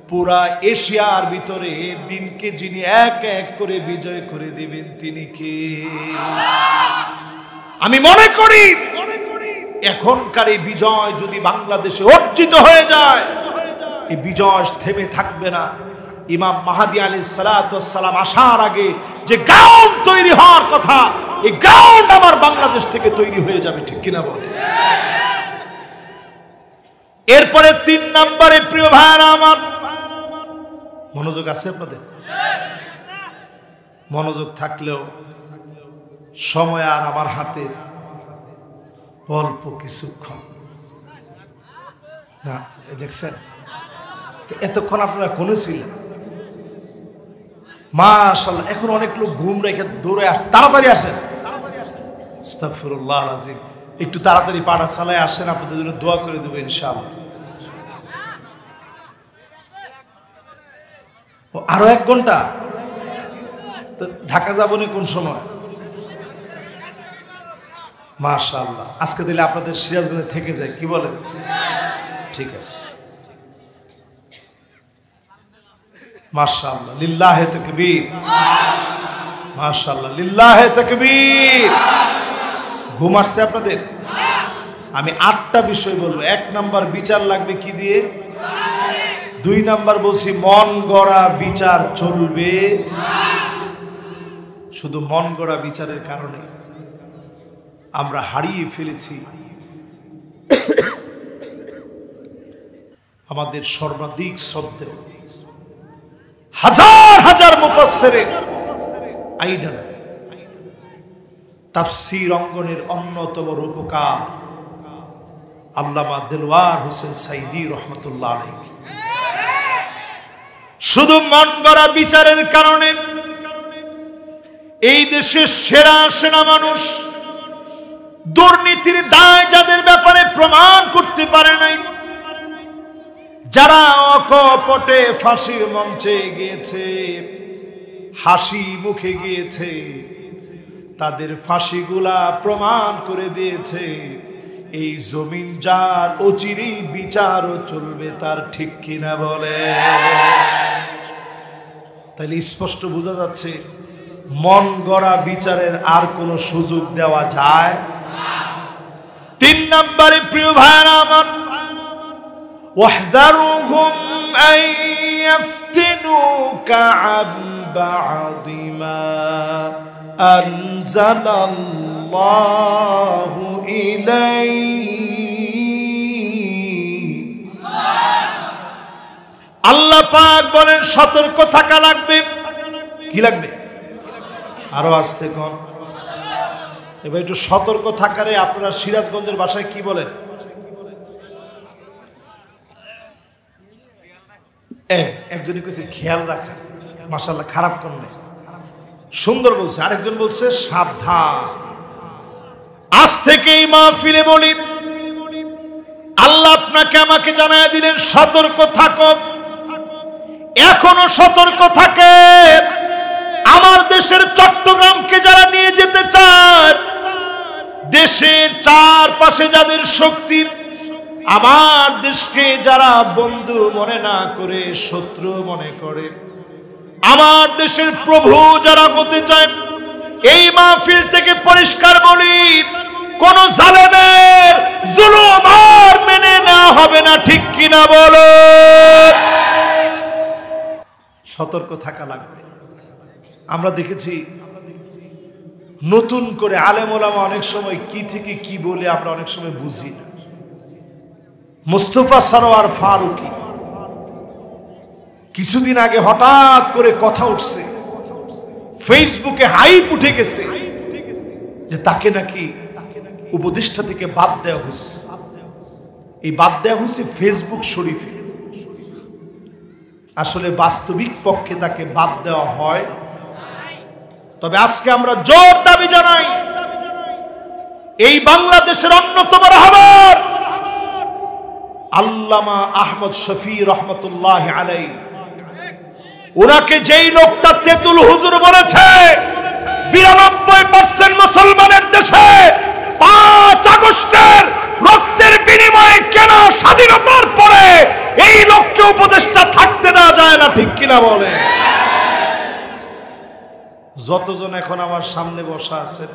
পুরা এশিয়ার ভিতরে দিনকে যিনি এক এক করে বিজয় করে দিবেন তিনি কে? আমি মনে করি এখনকার এই বিজয় যদি বাংলাদেশে অর্জিত হয়ে যায়, এই বিজয় থেমে থাকবে না। ইমাম মাহদী আলাইহিস সালাতু ওয়াস সালাম আসার আগে যে গ্রাউন্ড তৈরি হওয়ার কথা, এই গ্রাউন্ড আমার বাংলাদেশ থেকে তৈরি হয়ে যাবে। ঠিক কিনা বলে? এরপরে 3 নম্বরে প্রিয় ভাইরা আমার, মনোযোগ আছে আপনাদের? মনোযোগ থাকলেও সময় আর আমার হাতে অল্প কিছুক্ষণ না। দেখছেন এতক্ষণ আপনারা কোনে ছিলেন? মাশাআল্লাহ, এখন অনেক লোক ঘুম রেখে দৌড়ে আসছে। তাড়াতাড়ি আসেন, আস্তাগফিরুল্লাহ আযীম। একটু তাড়াতাড়ি পাড়া চালায় আসেন, আপনাদের জন্য দোয়া করে দেব ইনশাআল্লাহ। ও আরো 1 ঘন্টা তো ঢাকা যাবো না কোন সময়? মাশাআল্লাহ, আজকে দিলে আপনাদের সিরাজগঞ্জে থেকে যায়, কি বলেন? ঠিক আছে, মাশাআল্লাহ, লিল্লাহে তাকবীর, মাশাআল্লাহ, লিল্লাহে তাকবীর। ঘুম আসছে আপনাদের? আমি 8টা বিষয় বলবো। 1 নাম্বার, বিচার লাগবে কি দিয়ে? 2 নাম্বার বলছি মন গড়া বিচার চলবে। শুধু মন গড়া বিচারের কারণে আমরা হারিয়ে ফেলেছি আমাদের সর্বাধিক শ্রদ্ধেয় হাজার হাজার মুফাসসিরের আইডল, তাফসীর অঙ্গনের অন্যতম রূপকার আল্লামা দেলওয়ার হোসেন সাইদি রহমতুল্লাহ আলাইহি। শুধু মন গড়া বিচারের কারণে এই দেশের সেরা সেনা মানুষ দুর্নীতির দায় যাদের ব্যাপারে প্রমাণ করতে পারে নাই, যারা অকপটে ফাঁসির মঞ্চে গিয়েছে, হাসি মুখে গিয়েছে, তাদের ফাঁসিগুলা প্রমাণ করে দিয়েছে এই জমিন যার অচিরেই বিচারও চলবে তার। ঠিক কিনা বলে? তাহলে স্পষ্ট বোঝা যাচ্ছে মন গড়া বিচারের আর কোনো সুযোগ দেওয়া যায়। 3 নম্বরে প্রিয় ভাইরা আমার, ওয়াহযারুহুম أن يفتنوك عن بعض ما أنزل الله إليك আল্লাহ পাক বলেন সতর্ক থাকা লাগবে। কি লাগবে? আরো আস্তে কোন, এবার একটু সতর্ক থাকারে আপনারা সিরাজগঞ্জের ভাষায় কি বলেন? একজনই কইছে খেয়াল রাখা। মাশাআল্লাহ, খারাপ কোন নাই, সুন্দর বলছে। আরেকজন বলছে সাবধান। আজ থেকে এই মাহফিলে বলি, আল্লাহ আপনাকে আমাকে জানায় দিলেন সতর্ক থাকো। এখনো সতর্ক থাকে। আমার দেশের চট্টগ্রামকে যারা নিয়ে যেতে চায়, দেশের চারপাশে যাদের শক্তি, আমার দেশকে যারা বন্ধু মনে না করে শত্রু মনে করে, আমার দেশের প্রভু যারা হতে চায়, এই মাহফিল থেকে পরিষ্কার বলি, কোন জালেমের জুলুম আর মেনে নেওয়া হবে না। ঠিক কিনা বলো? সতর্ক থাকা লাগবে। আমরা দেখেছি নতুন করে আলেম ওলামা অনেক সময় কি থেকে কি বলে আমরা অনেক সময় বুঝি না। মুস্তফা সরোয়ার ফারুকী কিছুদিন আগে হঠাৎ করে কথা উঠছে, ফেসবুকে হাইপ উঠে গেছে যে তাকে নাকি উপদেষ্টা থেকে বাদ দেওয়া হয়েছে। এই বাদ দেওয়া হয়েছে ফেসবুক শরীফে। আসলে বাস্তবিক পক্ষে তাকে বাদ দেওয়া হয়। তবে আজকে আমরা জোর দাবি জানাই, এই বাংলাদেশের অন্যতম রাহবার আল্লামা আহমদ শফি রহমতুল্লাহ আলাইহি, ওনাকে যেই লোকটা তেতুল হুজুর বলেছে, 92% মুসলমানের দেশে 5 আগস্টের রক্তের বিনিময়ে কেন স্বাধীনতার পরে এই লোককে উপদেষ্টা থাকতে দেওয়া যায় না। ঠিক কিনা বলে? যতজন এখন আমার সামনে বসা আছেন,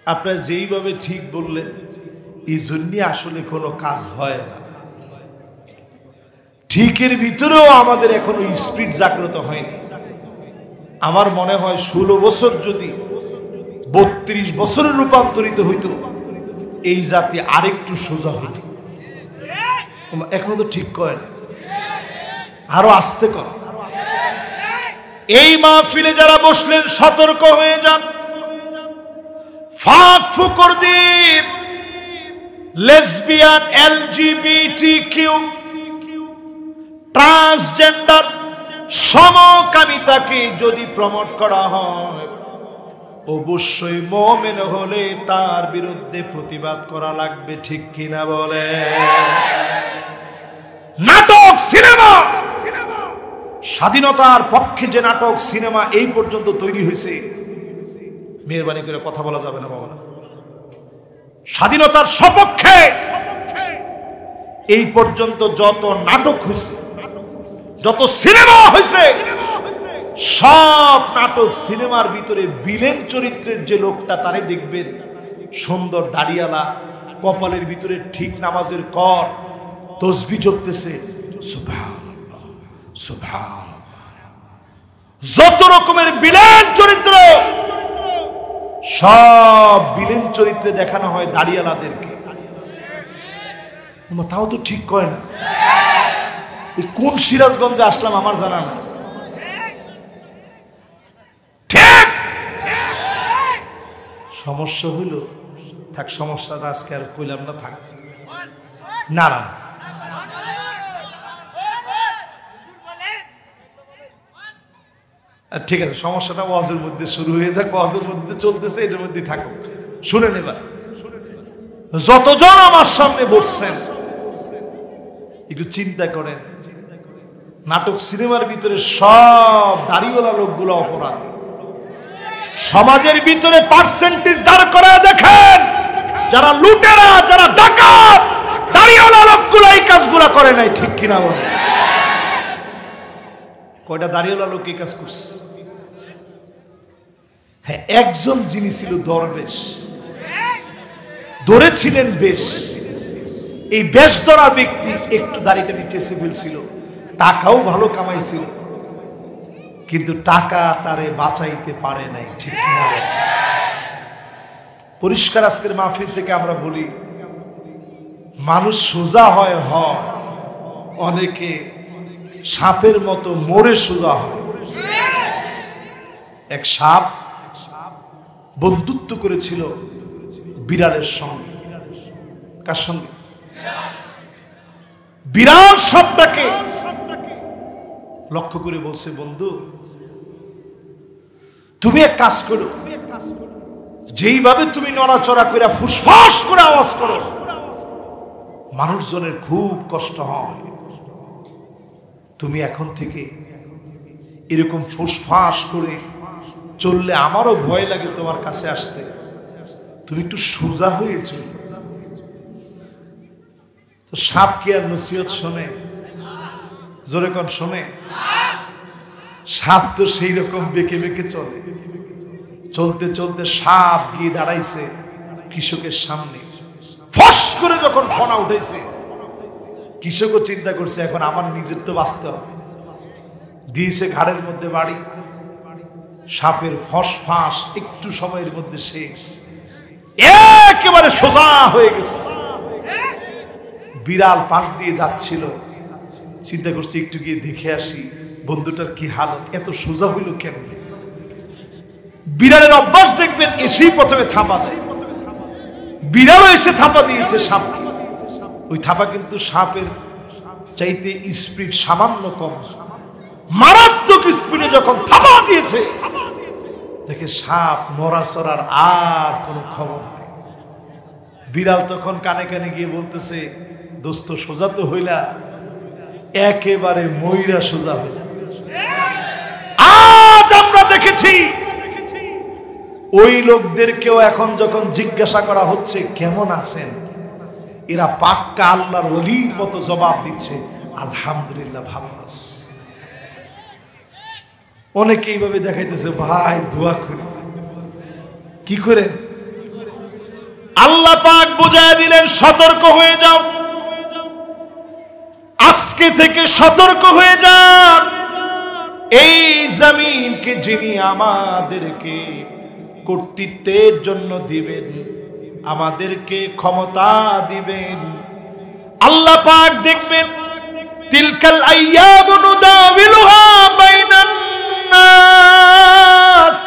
আপনারা যেইভাবে ঠিক বললেন, এই জন্য আসলে কোনো কাজ হয় না। ঠিকের ভিতরেও আমাদের এখনো স্পিরিট জাগ্রত হয়নি। আমার মনে হয় 16 বছর যদি 32 বছরে রূপান্তরিত হইতো, এই জাতি আরেকটু সোজা হইত। এখনো তো ঠিক কয় না, আরো আসতে কর। এই মাহফিলে যারা বসলেন সতর্ক হয়ে যান। ফাঁক ফুকর দ্বীপ, লেসবিয়ান, এলজিবিটিকিউ, ট্রান্সজেন্ডার, সমকামিতাকে যদি প্রমোট করা হয়, অবশ্যই মুমিন হলে তার বিরুদ্ধে প্রতিবাদ করা লাগবে। ঠিক কিনা বলে? নাটক, সিনেমা, স্বাধীনতার পক্ষে যে নাটক সিনেমা এই পর্যন্ত তৈরি হয়েছে, মেহরবানি করে কথা বলা যাবে না বাবা। স্বাধীনতার সপক্ষে এই পর্যন্ত যত নাটক হয়েছে, যত সিনেমা হয়েছে, সব নাটক সিনেমার ভিতরে ভিলেন চরিত্রের যে লোকটা, তারে দেখবেন সুন্দর দাড়িয়ালা, কপালের ভিতরে ঠিক নামাজের কর, তসবিহ জপতেছে, সুবহানাল্লাহ সুবহানাল্লাহ। যত রকমের ভিলেন চরিত্র, সব ভিলেন চরিত্রে দেখানো হয় দাড়িয়ালাদেরকে। তাও তো ঠিক কয় না। কোন সিরাজগঞ্জে আসলাম আমার জানা না। ঠিক সমস্যা হইল, থাক, সমস্যাটা আজকে আর কইলাম না, থাক। না না, ঠিক আছে, সমস্যাটা ওয়াজের মধ্যে শুরু হয়ে যাক, ওয়াজের মধ্যে চলতেছে, এটার মধ্যে থাকুক। শুনেন এবার, যতজন আমার সামনে বসছেন একটু চিন্তা করেন, নাটক সিনেমার ভিতরে সব দাড়িওয়ালা লোকগুলো অপরাধী। সমাজের ভিতরে পার্সেন্টেজ দাঁড় করে দেখেন, যারা লুটেরা, যারা ডাকাত, দাড়িওয়ালা লোকগুলো এই কাজগুলো করে নাই। ঠিক কিনা বলে? কয়টা দাড়িওয়ালা লোক এই কাজ করছে? হ্যাঁ, একজন যিনি ছিল দরবেশ, ধরেছিলেন বেশ, এই বেশধরা ব্যক্তি একটু দাড়িটা নিচে এসে ফেলছিল, টাকাও ভালো কামাইছিল, কিন্তু টাকা তারে বাঁচাইতে পারে নাই। ঠিক না? পরিষ্কার আজকের মাহফিল থেকে আমরা বলি, মানুষ সোজা হয়, অনেকে সাপের মতো মরে সোজা হয়। এক সাপ বন্ধুত্ব করেছিল বিড়ালের সঙ্গে। কার সঙ্গে? বিড়াল সাপটাকে লক্ষ্য করে বলছে, বন্ধু তুমি এক কাজ করো, যেইভাবে তুমি নড়াচড়া করে ফুসফাস করে আওয়াজ করো, মানুষজনের খুব কষ্ট হয়। তুমি এখন থেকে এরকম ফুসফাস করে চললে আমারও ভয় লাগে তোমার কাছে আসতে, তুমি একটু সোজা হয়ে চলো। তো সাপ কি আর নসিহত শোনে? জোরে কোন শোনে? সাপ তো সেই রকম বেঁকে বেঁকে চলে। চলতে চলতে সাপ গিয়ে দাঁড়াইছে কৃষকের সামনে। ফস করে যখন ফনা উঠেছে, কৃষকও চিন্তা করছে এখন আমার নিজের তো বাঁচতে হবে, দিয়েছে ঘাড়ের মধ্যে বাড়ি। সাপের ফস ফাঁস একটু সময়ের মধ্যে শেষ, একেবারে সোজা হয়ে গেছে। বিড়াল পাশ দিয়ে যাচ্ছিল, চিন্তা করছি একটু গিয়ে দেখে আসি বন্ধুটার কি হালত, এত সোজা হইল কেমনে। বিড়ালের অভ্যাস দেখবেন এসেই প্রথমে থাপা দেয়। বিড়ালও এসে থাপা দিয়েছে সাপকে। ওই থাপা কিন্তু সাপের চাইতে স্পিড সামান্য কম, মারাত্মক স্পিডে যখন থাপা দিয়েছে, দেখে সাপ নড়াচড়ার আর কোনো খবর নেই। বিড়াল তখন কানে কানে গিয়ে বলতেছে, দোস্ত সোজা তো হইলা, একেবারে ময়রা সোজা হইলা। আজ আমরা দেখেছি ওই লোকদেরকেও এখন যখন জিজ্ঞাসা করা হচ্ছে কেমন আছেন, এরা পাক্কা আল্লাহর ওলির মতো জবাব দিচ্ছে, আলহামদুলিল্লাহ ভালো আছি। অনেকে এইভাবে দেখাইতেছে, ভাই দোয়া করি। কি করে? আল্লাহ পাক বুঝায় দিলেন, সতর্ক হয়ে যাও, আজকে থেকে সতর্ক হয়ে যান। এই জমিনকে যিনি আমাদেরকে কর্তৃত্বের জন্য দিবেন, আমাদেরকে ক্ষমতা দিবেন, আল্লাহ পাক দেখবেন, তিলকাল আইয়ামু নুদাবিলুহা বাইনান নাস।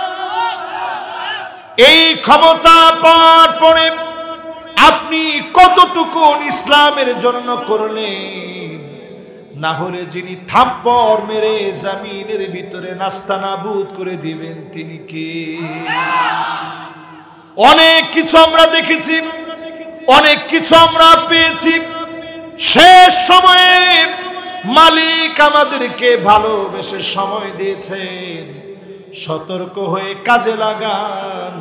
এই ক্ষমতা পাওয়ার পরে আপনি কতটুকু ইসলামের জন্য করলেন, না হলে যিনি থাপ্পড় মেরে জমিনের ভিতরে নাস্তানাবুদ করে দিবেন তিনি কে? অনেক কিছু আমরা দেখেছি, অনেক কিছু আমরা পেয়েছি, শেষ সময়ে মালিক আমাদেরকে ভালোবেসে সময় দিয়েছেন। সতর্ক হয়ে কাজে লাগান,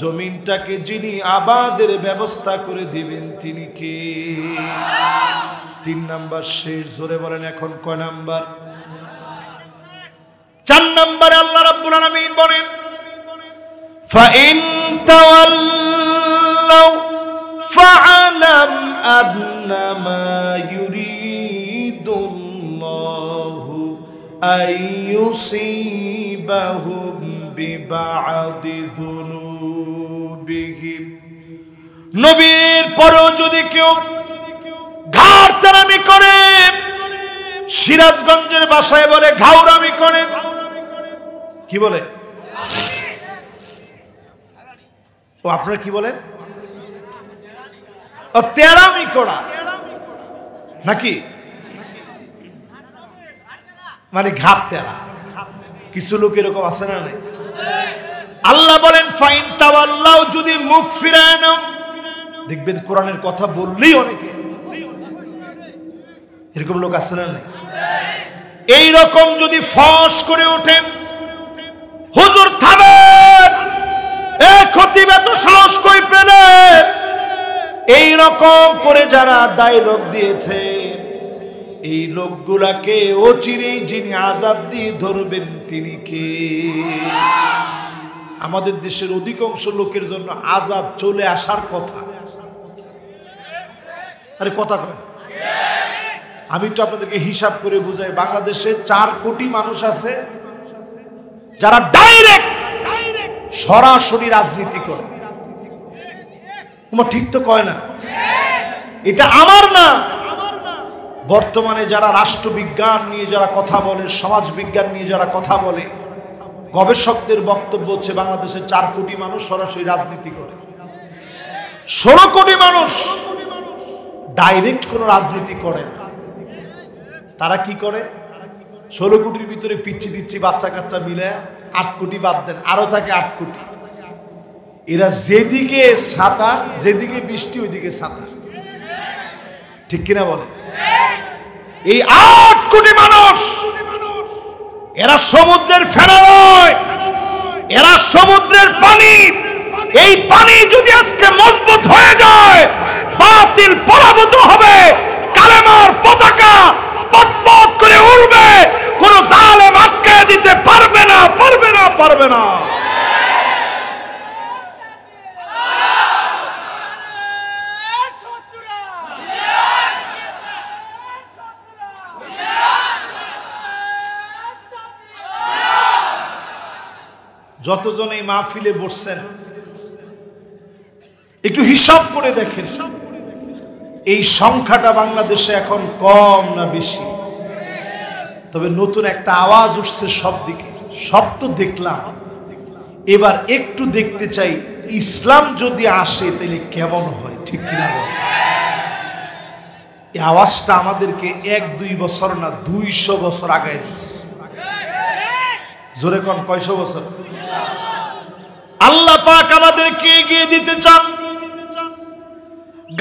জমিনটাকে যিনি আবাদের ব্যবস্থা করে দিবেন তিনি কে? 3 নাম্বার শেষ। জোরে বলেন এখন কয় নাম্বার? 4 নম্বরে আল্লাহ রাব্বুল আলামিন বলেন, ফাইন তাওয়াল্লাউ ফাআলাম আন্নামা ইউরিদুল্লাহু আইয়ুসিবাহুম বিবাদি যুনুবিহিম। নবীর পরেও যদি কেউ ঘাড়তারামি করে, সিরাজগঞ্জের ভাষায় বলে ঘাউরামি করে। কি বলে? ও আপনারা কি বলেন? ও তেরামি করা নাকি? মানে ঘাট তেরা। কিছু লোক এরকম আছে না? নাই? আল্লাহ বলেন ফাইন তাওয়াল্লাউ, যদি মুখ ফিরায় নাও। দেখবেন কোরআনের কথা বললেই অনেকে এরকম লোক আছে না? নাই? এই রকম যদি ফস করে ওঠেন, হুজুর থামেন, এ খতিব এত সাহস কই পেলেন, এই রকম করে যারা ডায়লগ দিয়েছে, এই লোকগুলাকে অচিরেই যিনি আযাব দিয়ে ধরবেন তিনি কে? আমাদের দেশের অধিকাংশ লোকের জন্য আযাব চলে আসার কথা, আরে কথা কয়, আমি তো আপনাদেরকে হিসাব করে বুঝাই। বাংলাদেশে 4 কোটি মানুষ আছে যারা ডাইরেক্ট সরাসরি রাজনীতি করে। ঠিক তো কয় না? এটা আমার না, বর্তমানে যারা রাষ্ট্রবিজ্ঞান নিয়ে যারা কথা বলে, সমাজ বিজ্ঞান নিয়ে যারা কথা বলে, গবেষকদের বক্তব্য হচ্ছে বাংলাদেশের 4 কোটি মানুষ সরাসরি রাজনীতি করে। 16 কোটি মানুষ ডাইরেক্ট কোনো রাজনীতি করে না। তারা কি করে? 16 কোটির ভিতরে পিচ্ছি দিচ্ছি বাচ্চা কাচ্চা মিলে 8 কোটি বাদ দেন, আরো থাকে 8 কোটি। এরা যেদিকে ছাতা, যেদিকে বৃষ্টি ওইদিকে ছাতা, ঠিক কিনা বলে? এই 8 কোটি মানুষ এরা সমুদ্রের ফেনা নয়, এরা সমুদ্রের পানি। এই পানি যদি আজকে মজবুত হয়ে যায়, বাতিল পরাভূত হবে, কালেমার পতাকা পতপত করে উড়বে, কোন জালেম আটকে দিতে পারবে না, পারবে না, পারবে না। যতজন এই মাহফিলে বসছেন একটু হিসাব করে দেখেন, এই সংখ্যাটা বাংলাদেশে এখন কম না বেশি? তবে নতুন একটা আওয়াজ উঠছে সব দিকে, সব তো দেখলাম, এবার একটু দেখতে চাই ইসলাম যদি আসে তাহলে কেমন হয়, ঠিক কিনা? এই আওয়াজটা আমাদেরকে 1-2 বছর না 200 বছর আগায় দিচ্ছে। জোরে কোন, কয়শো বছর? আল্লাহ পাক আমাদেরকে এগিয়ে দিতে চান।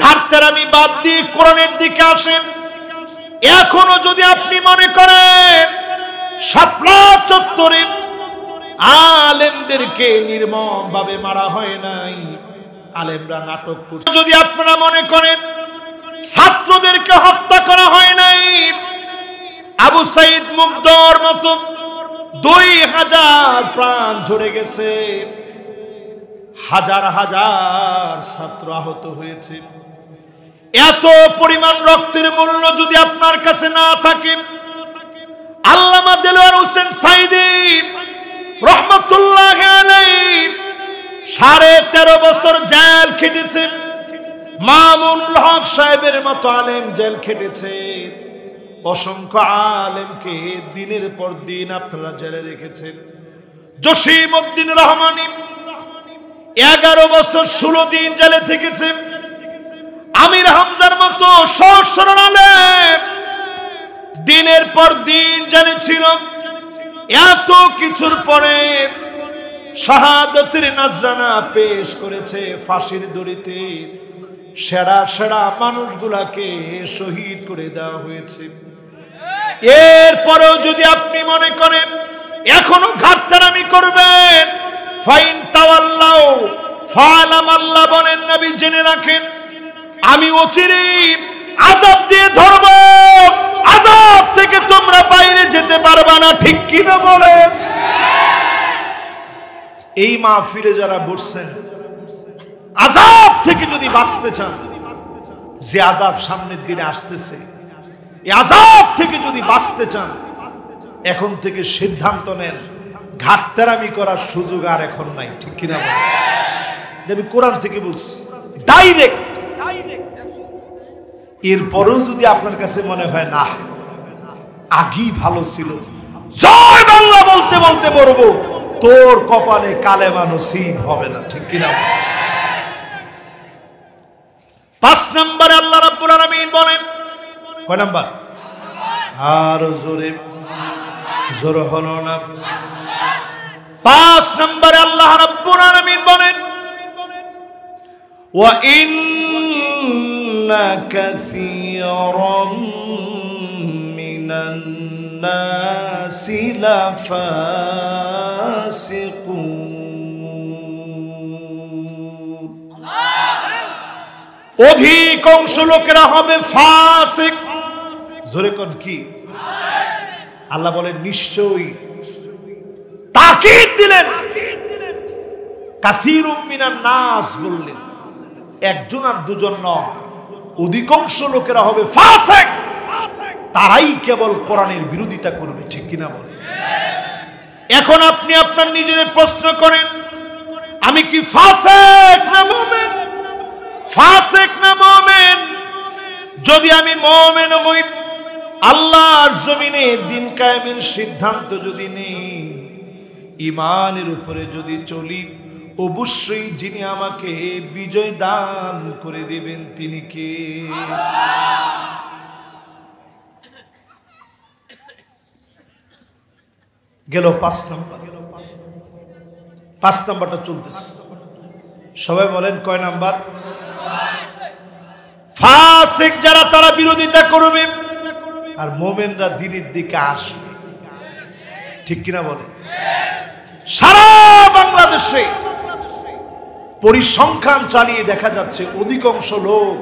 ঘাটতেরামি বাদ দিয়ে কোরআনের দিকে আসেন। এখনো যদি আপনি মনে করেন শাপলা চত্বরে আলেমদেরকে নির্মম ভাবে মারা হয় নাই, আলেমরা নাটক করছে, যদি আপনারা মনে করেন ছাত্রদেরকে হত্যা করা হয় নাই, আবু সাইদ মুগ্ধর মতো 2000 প্রাণ ঝরে গেছে, হাজার হাজার ছাত্র আহত হয়েছে, এত পরিমাণ রক্তের মূল্য যদি আপনার কাছে না থাকে, আল্লামা দেলোয়ার হোসেন সাইদি রহমাতুল্লাহি আলাইহি 13.5 বছর জেল খেটেছে, মামুনুল হক সাহেবের মতো আলেম জেল খেটেছে, অসংখ্য আলেমকে দিনের পর দিন আপনারা জেলে রেখেছেন। জসিমউদ্দিন রহমানী 11 বছর 16 দিন জেলে থেকেছে। আমির হামজার মতো সহস্র আলেম দিনের পর দিন জেলে ছিল। এত কিছুর পরে শাহাদাতের নজরানা পেশ করেছে ফাঁসির দড়িতে, সেরা সেরা মানুষগুলাকে শহীদ করে দেওয়া হয়েছে। এরপরেও যদি আপনি মনে করেন এখনো ঘাটতারামি করবেন, ফাইন তাওয়াল্লাউ ফালাম, আল্লাহ বলেন নবী জেনে রাখেন আমি অচিরেই আযাব দিয়ে ধরব, আযাব থেকে তোমরা বাইরে যেতে পারবে না, ঠিক কি না বলেন? এই মাহফিলে যারা বসছেন আযাব থেকে যদি বাঁচতে চান, যে আযাব সামনের দিনে আসতেছে, এই আযাব থেকে যদি বাঁচতে চান, এখন থেকে সিদ্ধান্ত নেন ঘাটতারামি করার সুযোগ আর এখন নাই, ঠিক কিনা বলেন? আমি কোরআন থেকে বলছি ডাইরেক্ট। এরপরেও যদি আপনার কাছে মনে হয় না আগেই ভালো ছিল, জয় বাংলা বলতে বলতে মরবো, তোর কপালে কালেমা নসিব হবে না, ঠিক কিনা? 5 নম্বরে আল্লাহ রাব্বুল আলামিন বলেন, কয় নাম্বার? আর জোরে জোরে হলো না। 5 নম্বরে আল্লাহ রাব্বুল আলামিন বলেন, ওয়া ইন্না কাসীরাম মিনান নাসি লাফাসিকুন, অধিকাংশ লোকেরা হবে ফাসিক। জোরে কোন কি? আল্লাহ বলেন নিশ্চয়ই, তাকিদ দিলেন, কাসীরুম মিনান নাস বললেন, একজন আর দুজন নয়, অধিকাংশ লোকেরা হবে ফাসিক, তারাই কেবল কোরআনের বিরোধিতা করবে, ঠিক কিনা বলে? এখন আপনি আপনার নিজের প্রশ্ন করেন, আমি কি ফাসিক না মুমিন? ফাসিক না মুমিন? যদি আমি মুমিন হই, আল্লাহর জমিনে দিন কায়েমের সিদ্ধান্ত যদি নেই, ঈমানের উপরে যদি চলি, অবশ্যই যিনি আমাকে বিজয় দান করে দিবেন তিনি কে? গেল 5 নম্বর। 5 নম্বরটা চলতেছে, সবাই বলেন কয় নাম্বার? ফাসিক যারা তারা বিরোধিতা করবে, আর মুমিনরা দ্বীনের দিকে আসবে, ঠিক কিনা বলে? সারা বাংলাদেশে পরিসংখ্যান চালিয়ে দেখা যাচ্ছে অধিকাংশ লোক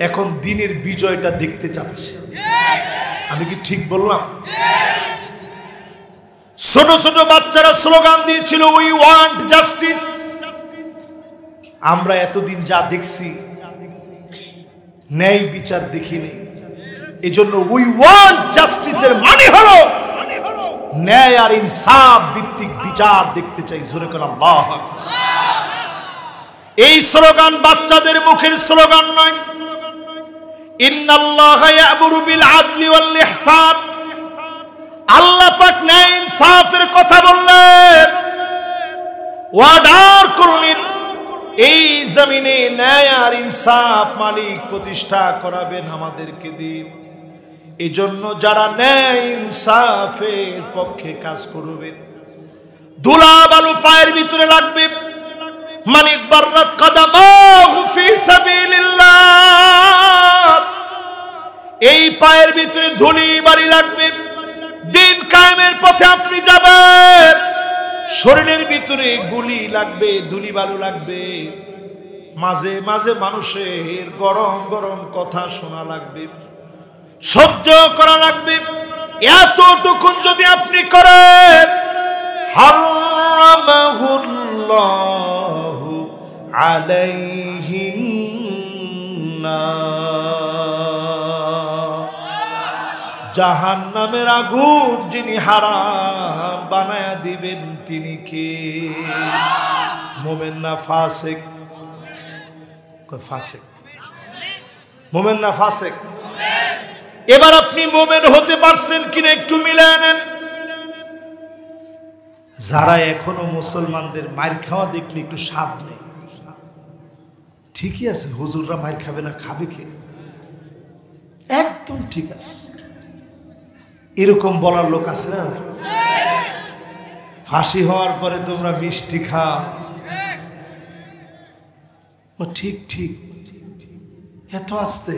এখন দ্বীনের বিজয়টা দেখতে চাচ্ছে। আমি কি ঠিক বললাম? ছোট ছোট বাচ্চারা স্লোগান দিয়েছিল, উই ওয়ান্ট জাস্টিস। আমরা এতদিন যা দেখছি ন্যায় বিচার দেখিনি, এজন্য উই ওয়ান্ট জাস্টিসের মানে হলো ন্যায় আর ইনসাফ ভিত্তিক বিচার দেখতে চাই। জোরে করে আল্লাহু আকবার। এই স্লোগান বাচ্চাদের মুখের স্লোগান নয়। ইন্নাল্লাহা ইয়া'মুরু বিল আদলি ওয়াল ইহসান, আল্লাহ পাক ন্যায় ইনসাফের কথা বললেন, ওয়াদার করলেন এই জমিনে ন্যায় আর ইনসাফ মালিক প্রতিষ্ঠা করাবেন আমাদেরকে দিয়ে। এজন্য যারা ন্যায় ইনসাফের পক্ষে কাজ করবেন, ধুলা বালু পায়ের ভিতরে লাগবে, মানিক বাররাত কাদামাহু ফি সাবিলিল্লাহ, এই পায়ের ভিতরে ধুলি বালি লাগবে, দিন কায়েমের পথে আপনি যাবেন, শরীরের ভিতরে গুলি লাগবে, ধুলি বালু লাগবে, মাঝে মাঝে মানুষের গরম গরম কথা শোনা লাগবে, সহ্য করা লাগবে। এতটুকুন যদি আপনি করেন, হারামাহুল্লাহু আলাইহিন নার, জাহান্নামের আগুন যিনি হারাম বানায়া দিবেন তিনি কে? মুমিন না ফাসিক? কয় ফাসিক। মুমিন না ফাসিক? এবার আপনি মুমিন হতে পারছেন কিনা একটু মিলায় নেন। যারা এখনো মুসলমানদের মার খাওয়া দেখলে একটু স্বাদ নেই, ঠিকই আছে, হুজুররা মার খাবে না, খাবে কে? একদম ঠিক আছে, এরকম বলার লোক আছে না? ফাঁসি হওয়ার পরে তোমরা মিষ্টি খাও, ঠিক ঠিক, এত আসতে।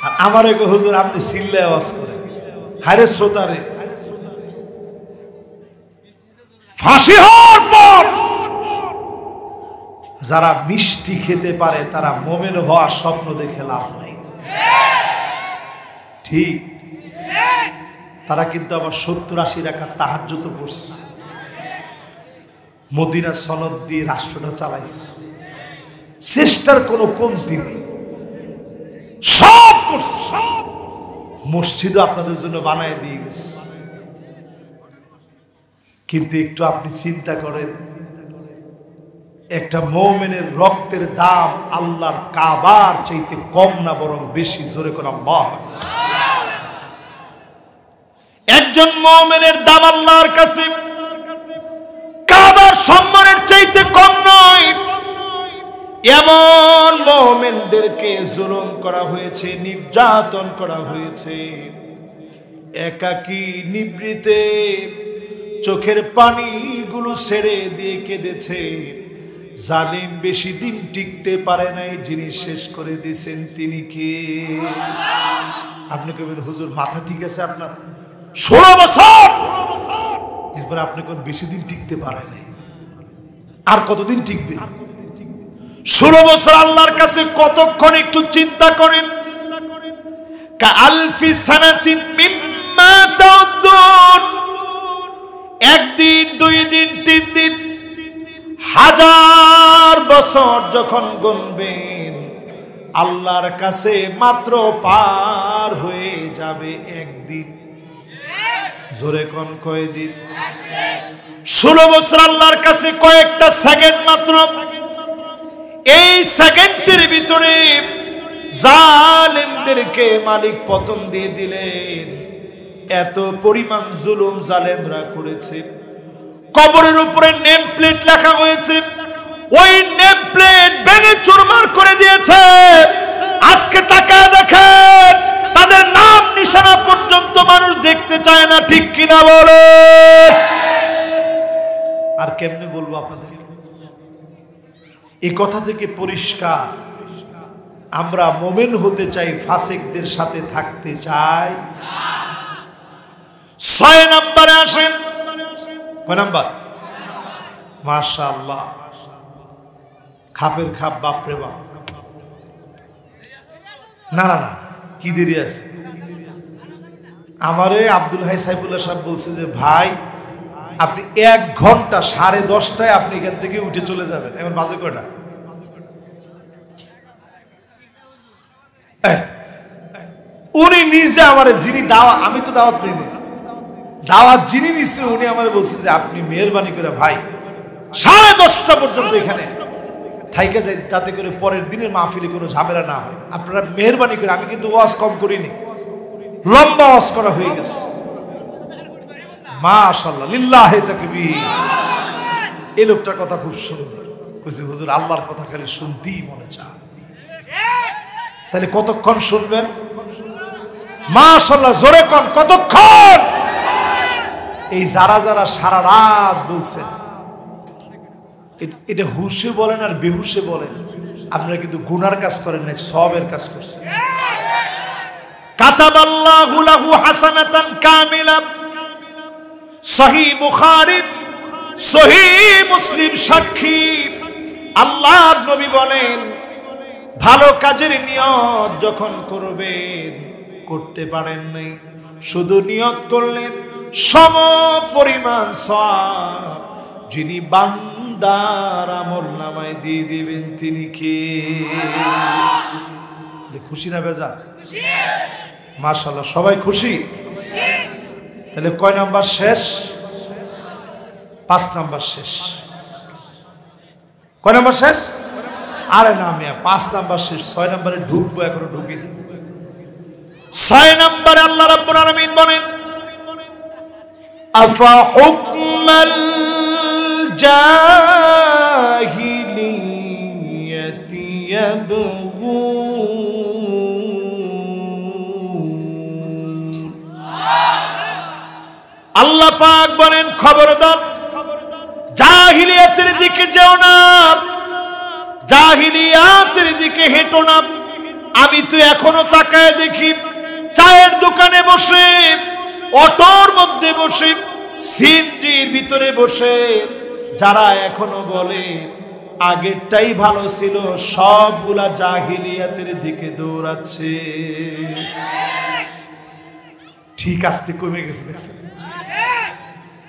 আর আমার এক হুজুর আপনি চিল্লায় আওয়াজ করে, হারে শ্রোতারে, ফাঁসি হওয়ার পর যারা মিষ্টি খেতে পারে তারা মুমিন হওয়ার স্বপ্ন দেখে লাভ নাই, ঠিক? তারা কিন্তু আবার 70-80 রাকাত তাহাজ্জুদ পড়ছে, মদিনা সনদ দিয়ে রাষ্ট্রটা চালাইছে, চেষ্টার কোনো কমতি নেই, সব করছে, মসজিদও আপনাদের জন্য বানায় দিয়ে গেছে। কিন্তু একটু আপনি চিন্তা করেন, একটা মুমিনের রক্তের দাম আল্লাহর কাবার চাইতে কম না বরং বেশি? জোরে করে আল্লাহ। একজন মুমিনের দাম আল্লাহর কাছে কাবার সম্মানের চাইতে কম নয়। এমন মুমিনদেরকে জুলুম করা হয়েছে, নির্যাতন করা হয়েছে, একাকী নিবৃতে চোখের পানিগুলো ছেড়ে দিয়ে কেঁদেছে। জালিম বেশি দিন টিকতে পারে নাই, যিনি শেষ করে দিয়েছেন তিনি কে? আপনি কবেন হুজুর মাথা ঠিক আছে আপনার? 16 বছর এরপরে আপনি কোন বেশি দিন টিকতে পারে নাই, আর কতদিন টিকবে? 16 বছর আল্লাহর কাছে কতক্ষণ একটু চিন্তা করেন। কা আলফি সানাতিন মিম্মা তাউদ্দুন, একদিন, 2 দিন, 3 দিন, 1000 বছর যখন গুনবেন, আল্লাহর কাছে মাত্র পার হয়ে যাবে একদিন। জোরে কোন কয়দিন? 16 বছর আল্লাহর কাছে কয়েকটা সেকেন্ড মাত্র। এই সেকেন্ডের ভিতরে জালেমদেরকে মালিক পতন দিয়ে দিলেন। এত পরিমাণ জুলুম জালেমরা করেছে। কবরের উপরে নেম প্লেট লেখা হয়েছে, ওই নেম প্লেট ভেঙে চুরমার করে দিয়েছে। আজকে তাকায় দেখেন, তাদের নাম নিশানা পর্যন্ত মানুষ দেখতে চায় না, ঠিক কিনা বলে? আর কেমনে বলবো আপনাদের? এই কথা থেকে পরিষ্কার, আমরা মুমিন হতে চাই, ফাসিকদের সাথে থাকতে চাই। 6 নম্বরে আসেন। কয় নাম্বার? মাশাআল্লাহ, খাপের খাপ, বাপরে বাপ। না না না, কি দেরি আছে? আমারে আব্দুল হাই সাইফুল্লাহ সাহেব বলছে যে ভাই আপনি 1 ঘন্টা 10:30টায় আপনি এখান থেকে উঠে চলে যাবেন। এখন বাজে কয়টা? উনি নিজে আমারে, যিনি দাওয়াত, আমি তো দাওয়াত নেই, দাওয়াত যিনি নিচ্ছে উনি আমারে বলছে যে আপনি মেহেরবানি করে ভাই 10:30টা পর্যন্ত এখানে থাইকে যাই, যাতে করে পরের দিনের মাহফিলে কোনো ঝামেলা না হয়। আপনারা মেহেরবানি করে, আমি কিন্তু ওয়াজ কম করিনি, লম্বা ওয়াজ করা হয়ে গেছে। মাশাআল্লাহ, লিল্লাহি তাকবীর। এই লোকটার কথা খুব সুন্দর, কইছে হুজুর আল্লাহর কথা খালি শুনতেই মনে চায়। তাহলে কতক্ষণ শুনবেন? মাশাআল্লাহ, জোরে কোন কতক্ষণ? এই যারা যারা সারা রাত বলছেন, এটা হুশে বলেন আর বেহুশে বলেন, আপনারা কিন্তু গুনার কাজ করেন নাই, সওয়াবের কাজ করছেন। কাতাবাল্লাহু লাহু হাসানাতান কামিলা। সহিহ বুখারী, সহিহ মুসলিম সাক্ষী। আল্লাহর নবী বলেন, ভালো কাজের নিয়ত যখন করবেন, করতে পারেন নাই, শুধু নিয়ত করলেন, সম পরিমাণ সওয়াব যিনি বান্দার আমলনামায় দিয়ে দিবেন তিনি কে? খুশি না বেজার? মাশাআল্লাহ, সবাই খুশি? তাহলে কয় নাম্বার শেষ? 5 নাম্বার শেষ। কয় নাম্বার শেষ? আরে না মিয়া, 5 নাম্বার শেষ। 6 নাম্বারে ঢুকবো, এখনো ঢুকিনি। 6 নাম্বারে আল্লাহ রাব্বুল আলামিন বলেন, আফা হুকমাল জাহিলিয়াতি ইয়াবগুন। আল্লাহ পাক বলেন, খবরদার জাহিলিয়াতের দিকে যেও না, জাহিলিয়াতের দিকে হেঁটো না। আমি তো এখনো তাকায় দেখি, চায়ের দোকানে বসে, অটোর মধ্যে বসে, সিএনজির ভিতরে বসে যারা এখনো বলে আগেরটাই ভালো ছিল, সবগুলা জাহিলিয়াতের দিকে দৌড়াচ্ছে। ঠিক আসতে কমে গেছে, দেখছেন?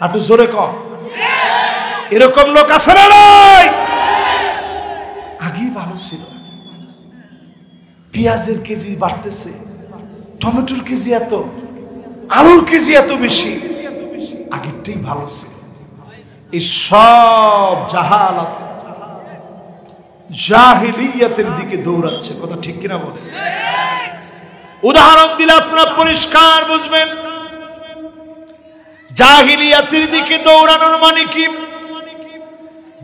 একটু জোরে কম। এরকম লোক আছে না নাই? আগেই ভালো ছিল, পেঁয়াজের কেজি বাড়তেছে, টমেটোর কেজি এত, আলুর কেজি এত বেশি, আগেরটাই ভালো ছিল। এই সব জাহালাত, জাহিলিয়াতের দিকে দৌড়াচ্ছে। কথা ঠিক কিনা বলেন? উদাহরণ দিলে আপনারা পরিষ্কার বুঝবেন। জাহিলিয়াতের দিকে দৌড়ানোর মানে কি?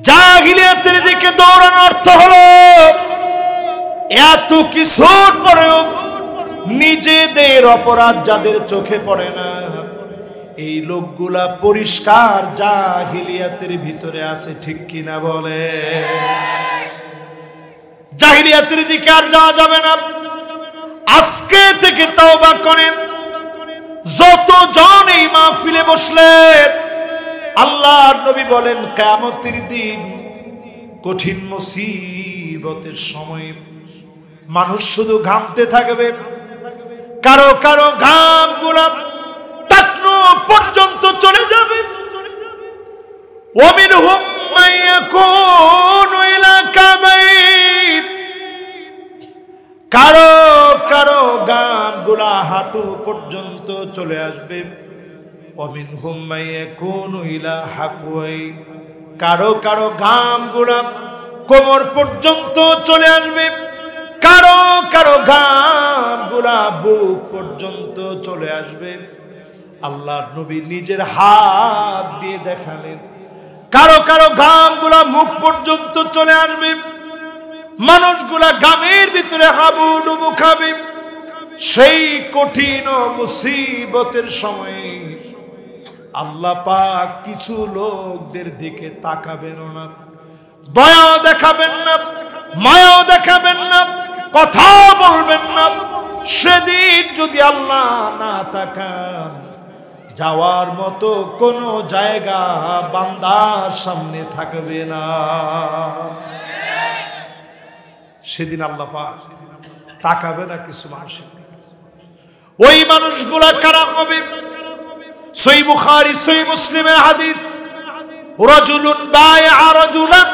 জাহিলিয়াতের দিকে দৌড়ানোর অর্থ হলো এত কিছুর পরেও নিজেদের অপরাধ যাদের চোখে পড়ে না, এই লোকগুলা পরিষ্কার জাহিলিয়াতের ভিতরে আছে, ঠিক কিনা বলে? জাহিলিয়াতের দিকে আর যাওয়া যাবে না। আজকে থেকে তওবা করেন। যতজন এই মাহফিলে বসলেন, আল্লাহর নবী বলেন কিয়ামতের দিন কঠিন মুসিবতের সময় মানুষ শুধু ঘামতে থাকবে, কারো কারো ঘাম গুলা টাকনো পর্যন্ত চলে যাবে। ওয়ামিনহুম মাইয়াকুনু ইলা কাবাইর, হাঁটু পর্যন্ত চলে আসবে। ওয়ামিনহুম মাইয়াকুনু ইলা হাকুয়াই, কারো কারো ঘামগুলা কোমর পর্যন্ত চলে আসবে, কারো কারো ঘামগুলা বুক পর্যন্ত চলে আসবে। আল্লাহর নবী নিজের হাত দিয়ে দেখালেন কারো কারো ঘামগুলা মুখ পর্যন্ত চলে আসবে, মানুষগুলা ঘামের ভিতরে হাবুডুবু খাবে। সেই কঠিন মুসিবতের সময়ে আল্লাহ পাক কিছু লোকদের দিকে তাকাবেন না, দয়াও দেখাবেন না, মায়াও দেখাবেন না, কথা বলবেন না। সেদিন যদি আল্লাহ না তাকান, যাওয়ার মতো কোনো জায়গা বান্দার সামনে থাকবে না। সেদিন আল্লাহ পাক তাকাবে না কিছু মানুষের দিকে। ওই মানুষগুলা কারা হবে? সহিহ বুখারী সহিহ মুসলিমের হাদিস, রাজুলুন বায়আ রাজুলান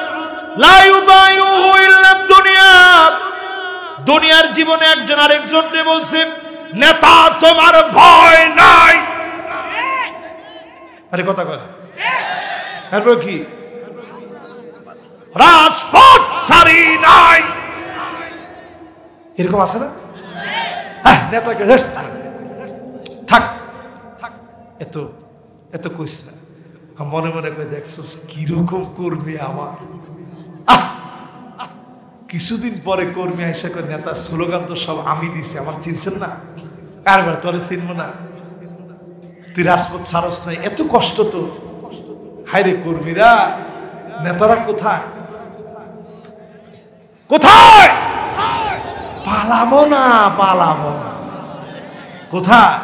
লা ইউবাইউহু ইল্লা দুনিয়া। দুনিয়ার জীবনে একজন আরেকজনকে বলছে, নেতা তোমার ভয় নাই। আরে কথা কয় না, এরপর কি? রাজপথ সারি নাই, এরকম আছে না? নেতাকে থাক থাক, এত এত কইস না। মনে মনে করে দেখছো কিরকম কর্মী আমার। কিছুদিন পরে কর্মী আইসা করে, নেতা স্লোগান তো সব আমি দিছি, আমার চিনছেন না, কারবার তোরে চিনবো না, তুই রাজপথ ছাড়স নাই, এত কষ্ট তো। হায়রে কর্মীরা, নেতারা কোথায় কোথায়? পালাবো না, পালাবো না, কোথায়?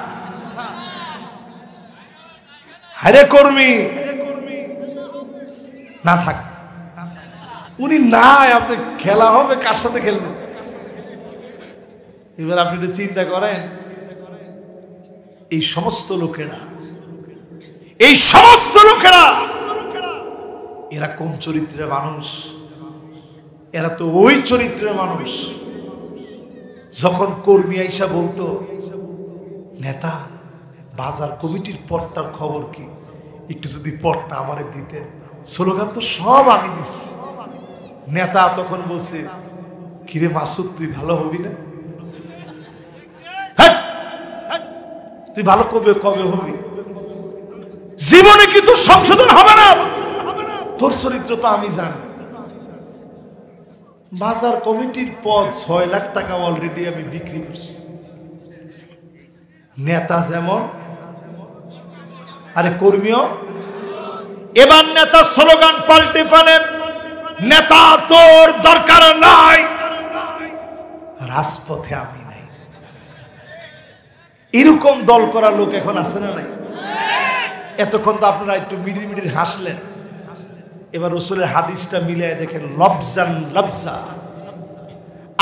হায়রে কর্মী না থাক, উনি নাই, আপনি খেলা হবে কার সাথে খেলবেন? এবার আপনি একটু চিন্তা করেন, এই সমস্ত লোকেরা, এই সমস্ত লোকেরা এরা কোন চরিত্রের মানুষ? এরা তো ওই চরিত্রের মানুষ যখন কর্মী আইসা বলতো, নেতা বাজার কমিটির পটটার খবর কি, একটু যদি পটটা আমারে দিতেন, স্লোগান তো সব আমি দিছি। নেতা তখন বলছে, কিরে মাসুদ তুই ভালো হবি না? তুই ভালো কবে কবে হবি? জীবনে কি তোর সংশোধন হবে না? তোর চরিত্র তো আমি জানি। বাজার কমিটির পদ 6 লাখ টাকা অলরেডি আমি বিক্রি করছি। নেতা যেমন, আরে কর্মীও। এবার নেতা স্লোগান পাল্টে ফেলেন, নেতা তোর দরকার নাই, রাজপথে আমি নাই। এরকম দল করা লোক এখন আছে না নাই? এতক্ষণ তো আপনারা একটু মিডিল মিডিল হাসলেন। এবার রাসূলের হাদিসটা মিলিয়ে দেখেন, লফজান লফজা।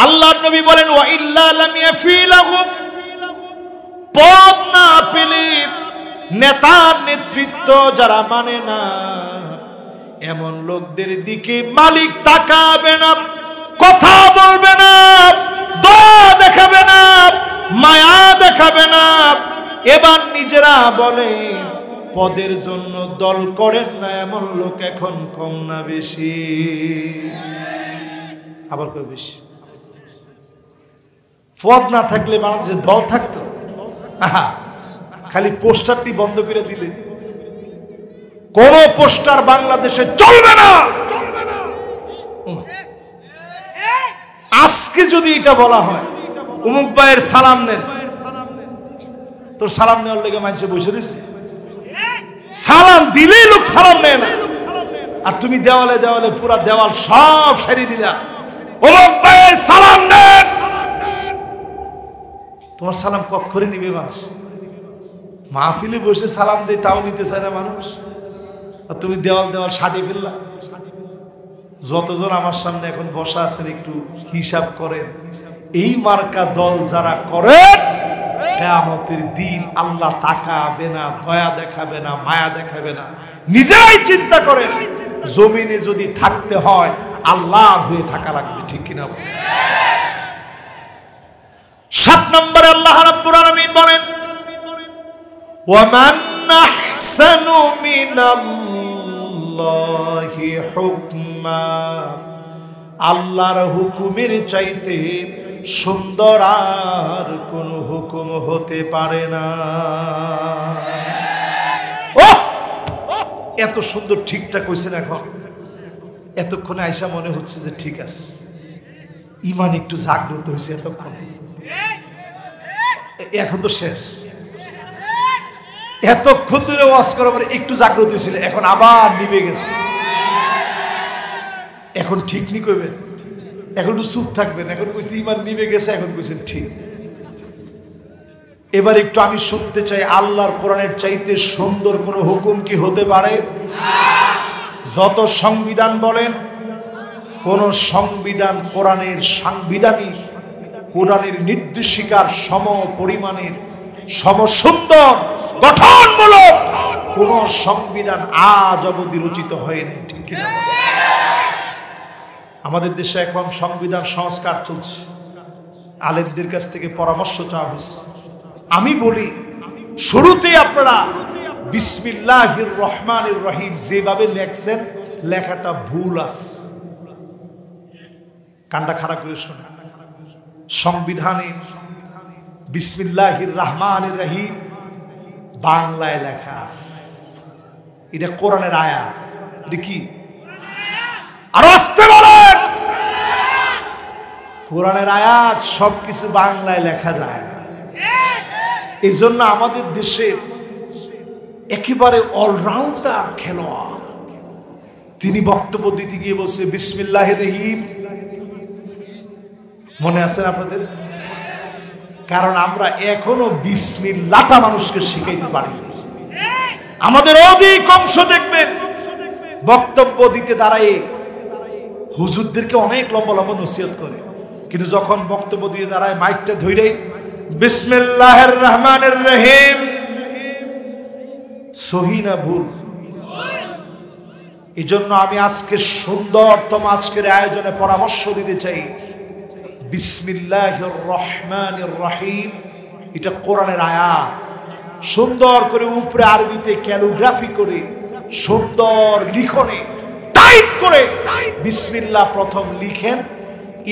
আল্লাহর নবী বলেন, ওয়া ইল্লা লাম ইয়াফিলাহুম, পদ না পেলে, নেতার নেতৃত্ব যারা মানে না, এমন লোকদের দিকে মালিক তাকাবে না, কথা বলবে না, দয়া দেখাবে না, মায়া দেখাবে না। এবার নিজেরা বলেন, পদের জন্য দল করেন না এমন লোক এখন কম না বেশি? আবার কই বেশি? পদ না থাকলে বাংলাদেশে দল থাকতো? খালি পোস্টারটি বন্ধ করে দিলে কোন পোস্টার বাংলাদেশে চলবে না। আজকে যদি এটা বলা হয়, অমুক ভাইয়ের সালাম নেন, তোর সালাম নেওয়ার লেগে মানুষে বসে রয়েছে, সালাম দিলেই লোক সালাম নেয় না, আর তুমি দেওয়ালে দেওয়ালে পুরা দেওয়াল সব সারিয়ে দিলা, অমুক ভাইয়ের সালাম নেন। তোমার সালাম কত করে নিবে মানুষ? মাহফিলে বসে সালাম দেয়, তাও নিতে চায় না মানুষ, আর তুমি দেওয়াল দেওয়াল সাজিয়ে ফেললা। যতজন আমার সামনে এখন বসা আছেন একটু হিসাব করেন, এই মার্কা দল যারা করে, কিয়ামতের দিন আল্লাহ তাকাবে না, দয়া দেখাবে না, মায়া দেখাবে না। নিজেরাই চিন্তা করেন, জমিনে যদি থাকতে হয় আল্লাহর হয়ে থাকা লাগবে, ঠিক কিনা? 7 নম্বরে আল্লাহ রাব্বুল আলামিন বলেন ওয়ামান আহসানু মিনাল্লাহি হুকমা, আল্লাহর হুকুমের চাইতে সুন্দর আর কোন হুকুম হতে পারে না। এত সুন্দর ঠিকঠাক কইছেন, এখন এতক্ষণে আয়সা মনে হচ্ছে যে ঠিক আছে, ইমান একটু জাগ্রত হয়েছে এতক্ষণে। এখন তো শেষ, এতক্ষণ ধরে ওয়াজ করার পরে একটু জাগ্রত হয়েছিল, এখন আবার নিভে গেছে। এখন ঠিক নি কইবেন, এখন একটু চুপ থাকবেন। এখন কইছি ইমান নিভে গেছে, এখন কইছেন ঠিক। এবার একটু আমি শুনতে চাই, আল্লাহর কোরআনের চাইতে সুন্দর কোন হুকুম কি হতে পারে? যত সংবিধান বলেন, কোন সংবিধান কোরআনের সাংবিধানিক, কোরআনের নির্দেশিকার সম পরিমাণের সমসুন্দর গঠনমূলক কোন সংবিধান আজ অবধি রচিত হয়নি, ঠিক কিনা? আমাদের দেশে এখন সংবিধান সংস্কার চলছে, আলেমদের কাছ থেকে পরামর্শ চাওয়া হয়েছে। আমি বলি, শুরুতে আপনারা বিসমিল্লাহির রহমানির রহিম যেভাবে লেখছেন, লেখাটা ভুল আছে। কানটা খারাপ করে শোনা, সংবিধানে বিসমিল্লাহির রহমানির রহিম বাংলায় লেখা আছে, এটা কোরআনের আয়াত। এটা কি? আর আসতে বলেন, কোরআনের আয়াত সবকিছু বাংলায় লেখা যায় না। এই জন্য আমাদের দেশের একেবারে অলরাউন্ডার খেলোয়াড়, তিনি বক্তব্য দিতে গিয়ে বলছে বিসমিল্লাহির রহিম। মনে আছে আপনাদের? কারণ আমরা এখনো বিসমিল্লাহটা মানুষকে শিখাইতে পারি। আমাদের অধিকাংশ দেখবেন বক্তব্য দিতে দাঁড়ায় হুজুরদেরকে অনেক লম্বা লম্বা নসিহত করে, কিন্তু যখন বক্তব্য দিয়ে দাঁড়ায় মাইকটা ধরে বিসমিল্লাহির রহমানির রহিম, সহি না ভুল? এই জন্য আমি আজকে সুন্দরতম আজকের আয়োজনে পরামর্শ দিতে চাই, বিসমিল্লাহির রহমানির রহিম এটা কোরআনের আয়াত। সুন্দর করে উপরে আরবিতে ক্যালিগ্রাফি করে, সুন্দর লিখনে টাইপ করে বিসমিল্লাহ প্রথম লিখেন,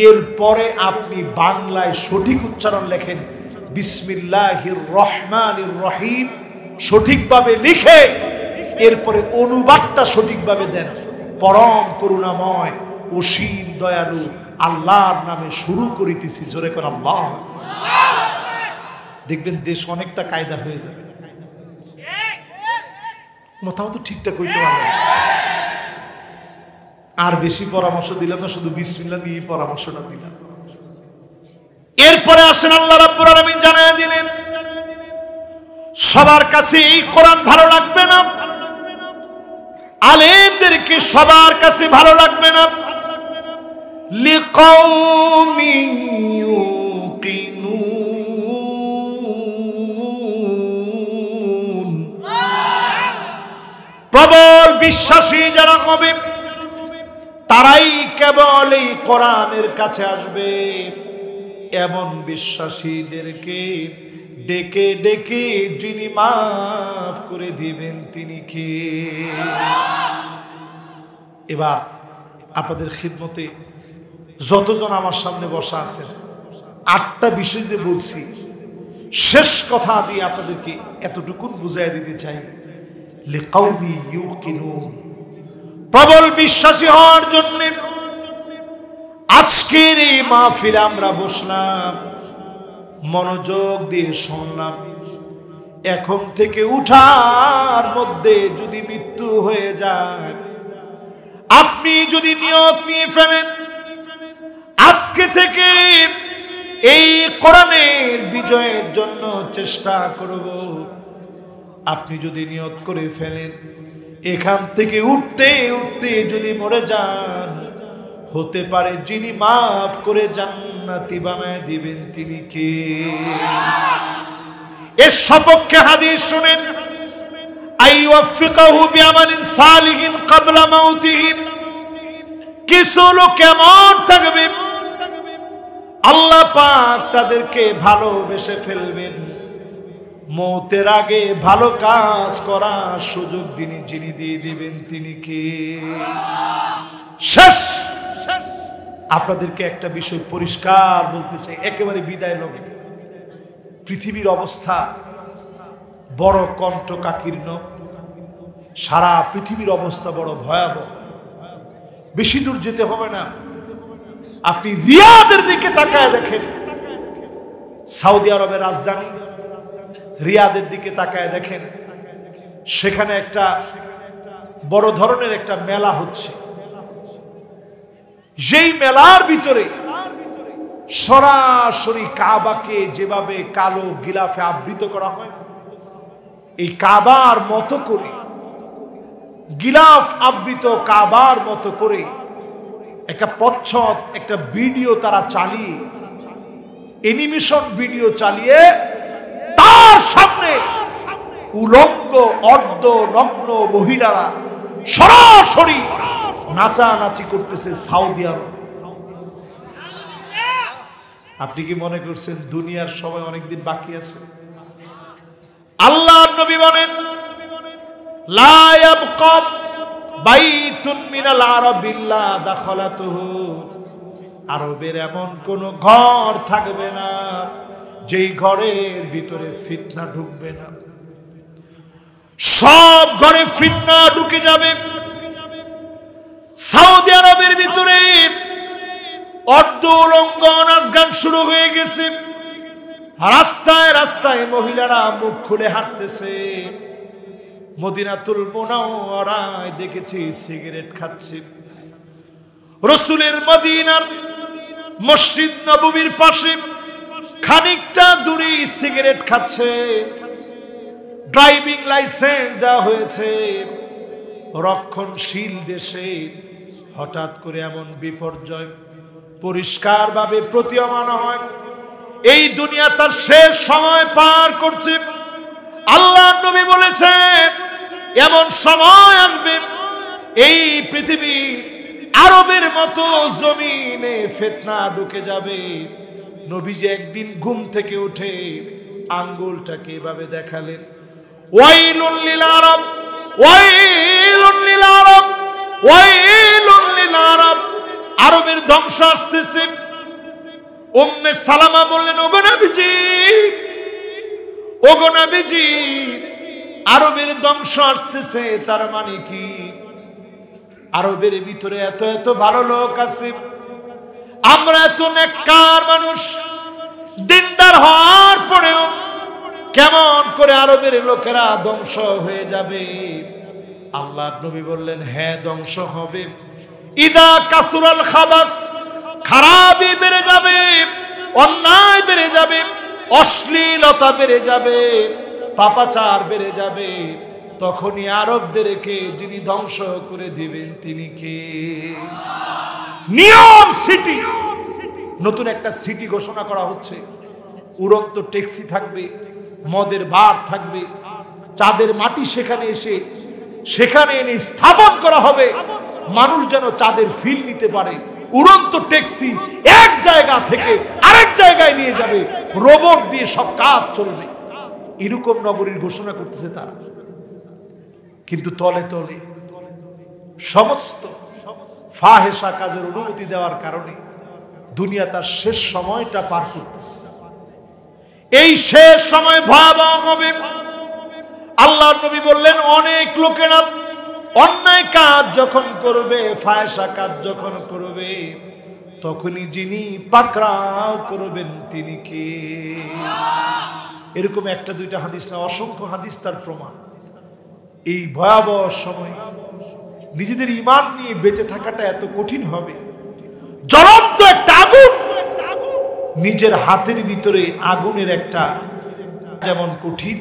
এরপরে আপনি বাংলায় সঠিক উচ্চারণ লেখেন বিসমিল্লাহির রহমানির রহিম, সঠিকভাবে লিখে এরপরে অনুবাদটা সঠিকভাবে দেন। পরম করুণাময় অসীম দয়ালু আল্লাহর নামে শুরু করিতেছি, জোরে করে আল্লাহ। দেখবেন দেশ অনেকটা কায়দা হয়ে যাবে। মতামত ঠিকঠাক হইতে পারবে। আর বেশি পরামর্শ দিলাম না, শুধু বিসমিল্লাহ দিয়ে পরামর্শটা দিলাম। এরপরে আসেন আল্লাহ রাব্বুল আলামিন জানায়া দিলেন, সবার কাছে এই কোরআন ভালো লাগবে না, আলেমদেরকে সবার কাছে ভালো লাগবে না। লিকাউমি ইউকিনুন, প্রবল বিশ্বাসী যারা হবে তারাই কেবল এই কোরআনের কাছে আসবে। এমন বিশ্বাসীদেরকে ডেকে ডেকে যিনি মাফ করে দিবেন তিনি কে? এবার আপনাদের খিদমতে যতজন আমার সামনে বসা আছেন, 8টা বিষয় যে বলছি, শেষ কথা দিয়ে আপনাদেরকে এতটুকুন বুঝাই দিতে চাই, লিকাউমি ইউকিনুন, প্রবল বিশ্বাসী হওয়ার জন্য আজকের এই মাহফিলে আমরা বসলাম, মনোযোগ দিয়ে শুনলাম। এখন থেকে উঠার মধ্যে যদি মৃত্যু হয়ে যায়, আপনি যদি নিয়ত নিয়ে ফেলেন আজকে থেকে এই কোরআনের বিজয়ের জন্য চেষ্টা করব, আপনি যদি নিয়ত করে ফেলেন এখান থেকে উঠতে উঠতে যদি মরে যান, হতে পারে যিনি মাফ করে জান্নাতি বানায় দিবেন তিনি কে? এর সপক্ষে হাদিস শুনেন, আইওয়াফিকাহু বিআমালিন সালিহিন ক্বাবলা মাউতিহি। কিছু লোক কেমন থাকবে আল্লাহ পাক তাদেরকে ভালোবেসে ফেলবেন। মওতের আগে ভালো কাজ করার সুযোগ যিনি দিয়ে দিবেন তিনি কে? শেষ। আপনাদেরকে একটা বিষয় পরিষ্কার বলতে চাই, একেবারে বিদায় লগ্নে পৃথিবীর অবস্থা বড় কণ্টকাকীর্ণ, সারা পৃথিবীর অবস্থা বড় ভয়াবহ। বেশি দূর যেতে হবে না, আপনি রিয়াদের দিকে তাকায় দেখেন, সৌদি আরবের রাজধানী রিয়াদের দিকে তাকায় দেখেন, সেখানে একটা বড় ধরনের একটা মেলা হচ্ছে। যেই মেলার ভিতরে সরাসরি কাবাকে যেভাবে কালো গিলাফে আবৃত করা হয়, এই কাবার মতো করে, গিলাফ আবৃত কাবার মতো করে একটা প্রচ্ছদ, একটা ভিডিও তারা চালিয়ে, অ্যানিমেশন ভিডিও চালিয়ে তার সামনে উলঙ্গ অর্ধ নগ্ন মহিলারা সরাসরি নাচানাচি করতেছে সৌদি আরব। আপনি কি মনে করছেন দুনিয়ার সময় অনেকদিন বাকি আছে? আল্লাহর নবী বলেন, লা ইয়াবকা বাইতুন মিনাল আরাব ইল্লা দাখালাতুহু, আরবের এমন কোন ঘর থাকবে না যেই ঘরের ভিতরে ফিতনা ঢুকবে না। সব ঘরে ফিতনা ঢুকে যাবে। সৌদি আরবের ভিতরে অর্ধ উলঙ্গ নাচ গান শুরু হয়ে গেছে। রাস্তায় রাস্তায় মহিলারা মুখ খুলে হাঁটতেছে। মদিনাতুল মুনাওয়ারায় দেখেছি সিগারেট খাচ্ছে। রাসূলের মদিনার মসজিদ নববীর পাশে খানিকটা দূরে সিগারেট খাচ্ছে। ড্রাইভিং লাইসেন্স দেওয়া হয়েছে। রক্ষণশীল দেশে হঠাৎ করে এমন বিপর্যয় পরিষ্কারভাবে প্রতীয়মান হয়। এই দুনিয়া তার শেষ সময় পার করছে। আল্লাহর নবী বলেছেন, এমন সময় আসবে এই পৃথিবী আরবের মতো জমিনে ফিতনা ঢুকে যাবে। নবীজি একদিন ঘুম থেকে উঠে আঙ্গুলটাকে এভাবে দেখালেন, ওয়াইলুল লিল আরব, ওয়াইলুল লিল আরব, ওয়াইলুল লিল আরব, আরবের ধ্বংস আসতেছে। উম্মে সালামা বললেন, ওগো নবীজি, ওগো নবীজি, আরবের ধ্বংস আসতেছে, তার মানে কি? আরবের ভিতরে এত এত ভালো লোক আছে, আমরা এত নেককার মানুষ, দিনদার হওয়ার পরেও কেমন করে আরবের লোকেরা ধ্বংস হয়ে যাবে? আল্লাহর নবী বললেন, হ্যাঁ ধ্বংস হবে। ইদা কাসুরাল খাবাস, খারাপি বেড়ে যাবে, অন্যায় বেড়ে যাবে, অশ্লীলতা বেড়ে যাবে, পাপাচার বেড়ে যাবে, তখনই আরবদেরকে যিনি ধ্বংস করে দিবেন তিনি কে? নিয়ম সিটি, নতুন একটা সিটি ঘোষণা করা হচ্ছে। উড়ন্ত ট্যাক্সি থাকবে, মদের বার থাকবে, চাঁদের মাটি সেখানে এনে স্থাপন করা হবে। মানুষ যেন চাঁদের ফিল নিতে পারে। উড়ন্ত ট্যাক্সি এক জায়গা থেকে আরেক জায়গায় নিয়ে যাবে, রোবট দিয়ে সব কাজ চলবে। এরকম নগরীর ঘোষণা করতেছে তারা। কিন্তু তলে তলে সমস্ত ফাহেসা কাজের অনুমতি দেওয়ার কারণে দুনিয়া তার শেষ সময়টা পার করতেছে। এই শেষ সময় ভয়াবহ হবে। আল্লাহর নবী বললেন, অনেক লোকেরা অন্যায় কাজ যখন করবে, ফাহেসা কাজ যখন করবে, তখনই যিনি পাকড়াও করবেন তিনি কে? এরকম একটা দুইটা হাদিস না, অসংখ্য হাদিস তার প্রমাণ। এই ভয়াবহ সময় নিজেদের ঈমান নিয়ে বেঁচে থাকাটা এত কঠিন হবে। জ্বলন্ত একটা আগুন, নিজের হাতের ভিতরে আগুনের একটা যেমন কঠিন,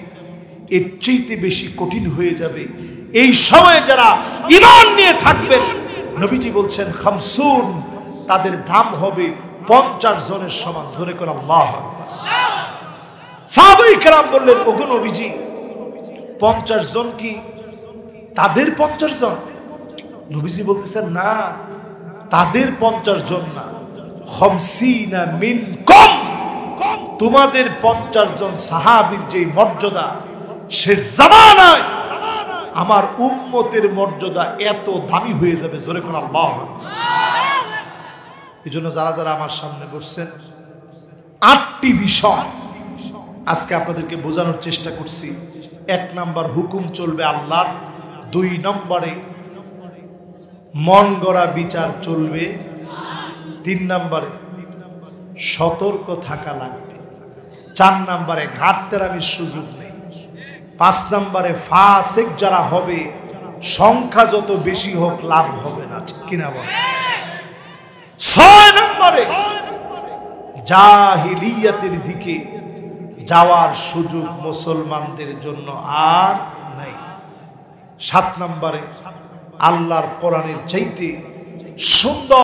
এর চেয়ে বেশি কঠিন হয়ে যাবে এই সময়ে যারা ঈমান নিয়ে থাকবেন। নবীজি বলছেন, খামসুন, তাদের দাম হবে 50 জনের সমান। জোরে করে আল্লাহু আকবার। সাহাবায়ে কেরাম বললেন, ওগো নবীজি, 50 জন কি তাদের 50 জন? নবীজি বলতেছেন, না, তাদের 50 জন না, খামসিনা মিনকুম, তোমাদের 50 জন সাহাবীর যে মর্যাদা, সে জামানায় আমার উম্মতের মর্যাদা এত দামি হয়ে যাবে। জোরে কোন আল্লাহ। এজন্য যারা যারা আমার সামনে বসছেন, 8টি বিষয় আজকে আপনাদেরকে বোঝানোর চেষ্টা করছি। 1 নাম্বার, হুকুম চলবে আল্লাহর। 2 নম্বরে মন গড়া বিচার চলবে। 3 নম্বরে সতর্ক থাকা লাগবে। 4 নম্বরে ঘাটতেরামির সুযোগ নেই। 5 নম্বরে ফাসিক যারা হবে, সংখ্যা যত বেশি হোক লাভ হবে না, ঠিক কিনা বলে। 6 নম্বরে জাহিলিয়াতের দিকে যাওয়ার সুযোগ মুসলমানদের জন্য আর নাই। 7 নম্বরে আল্লাহর কোরআনের চাইতে সুন্দর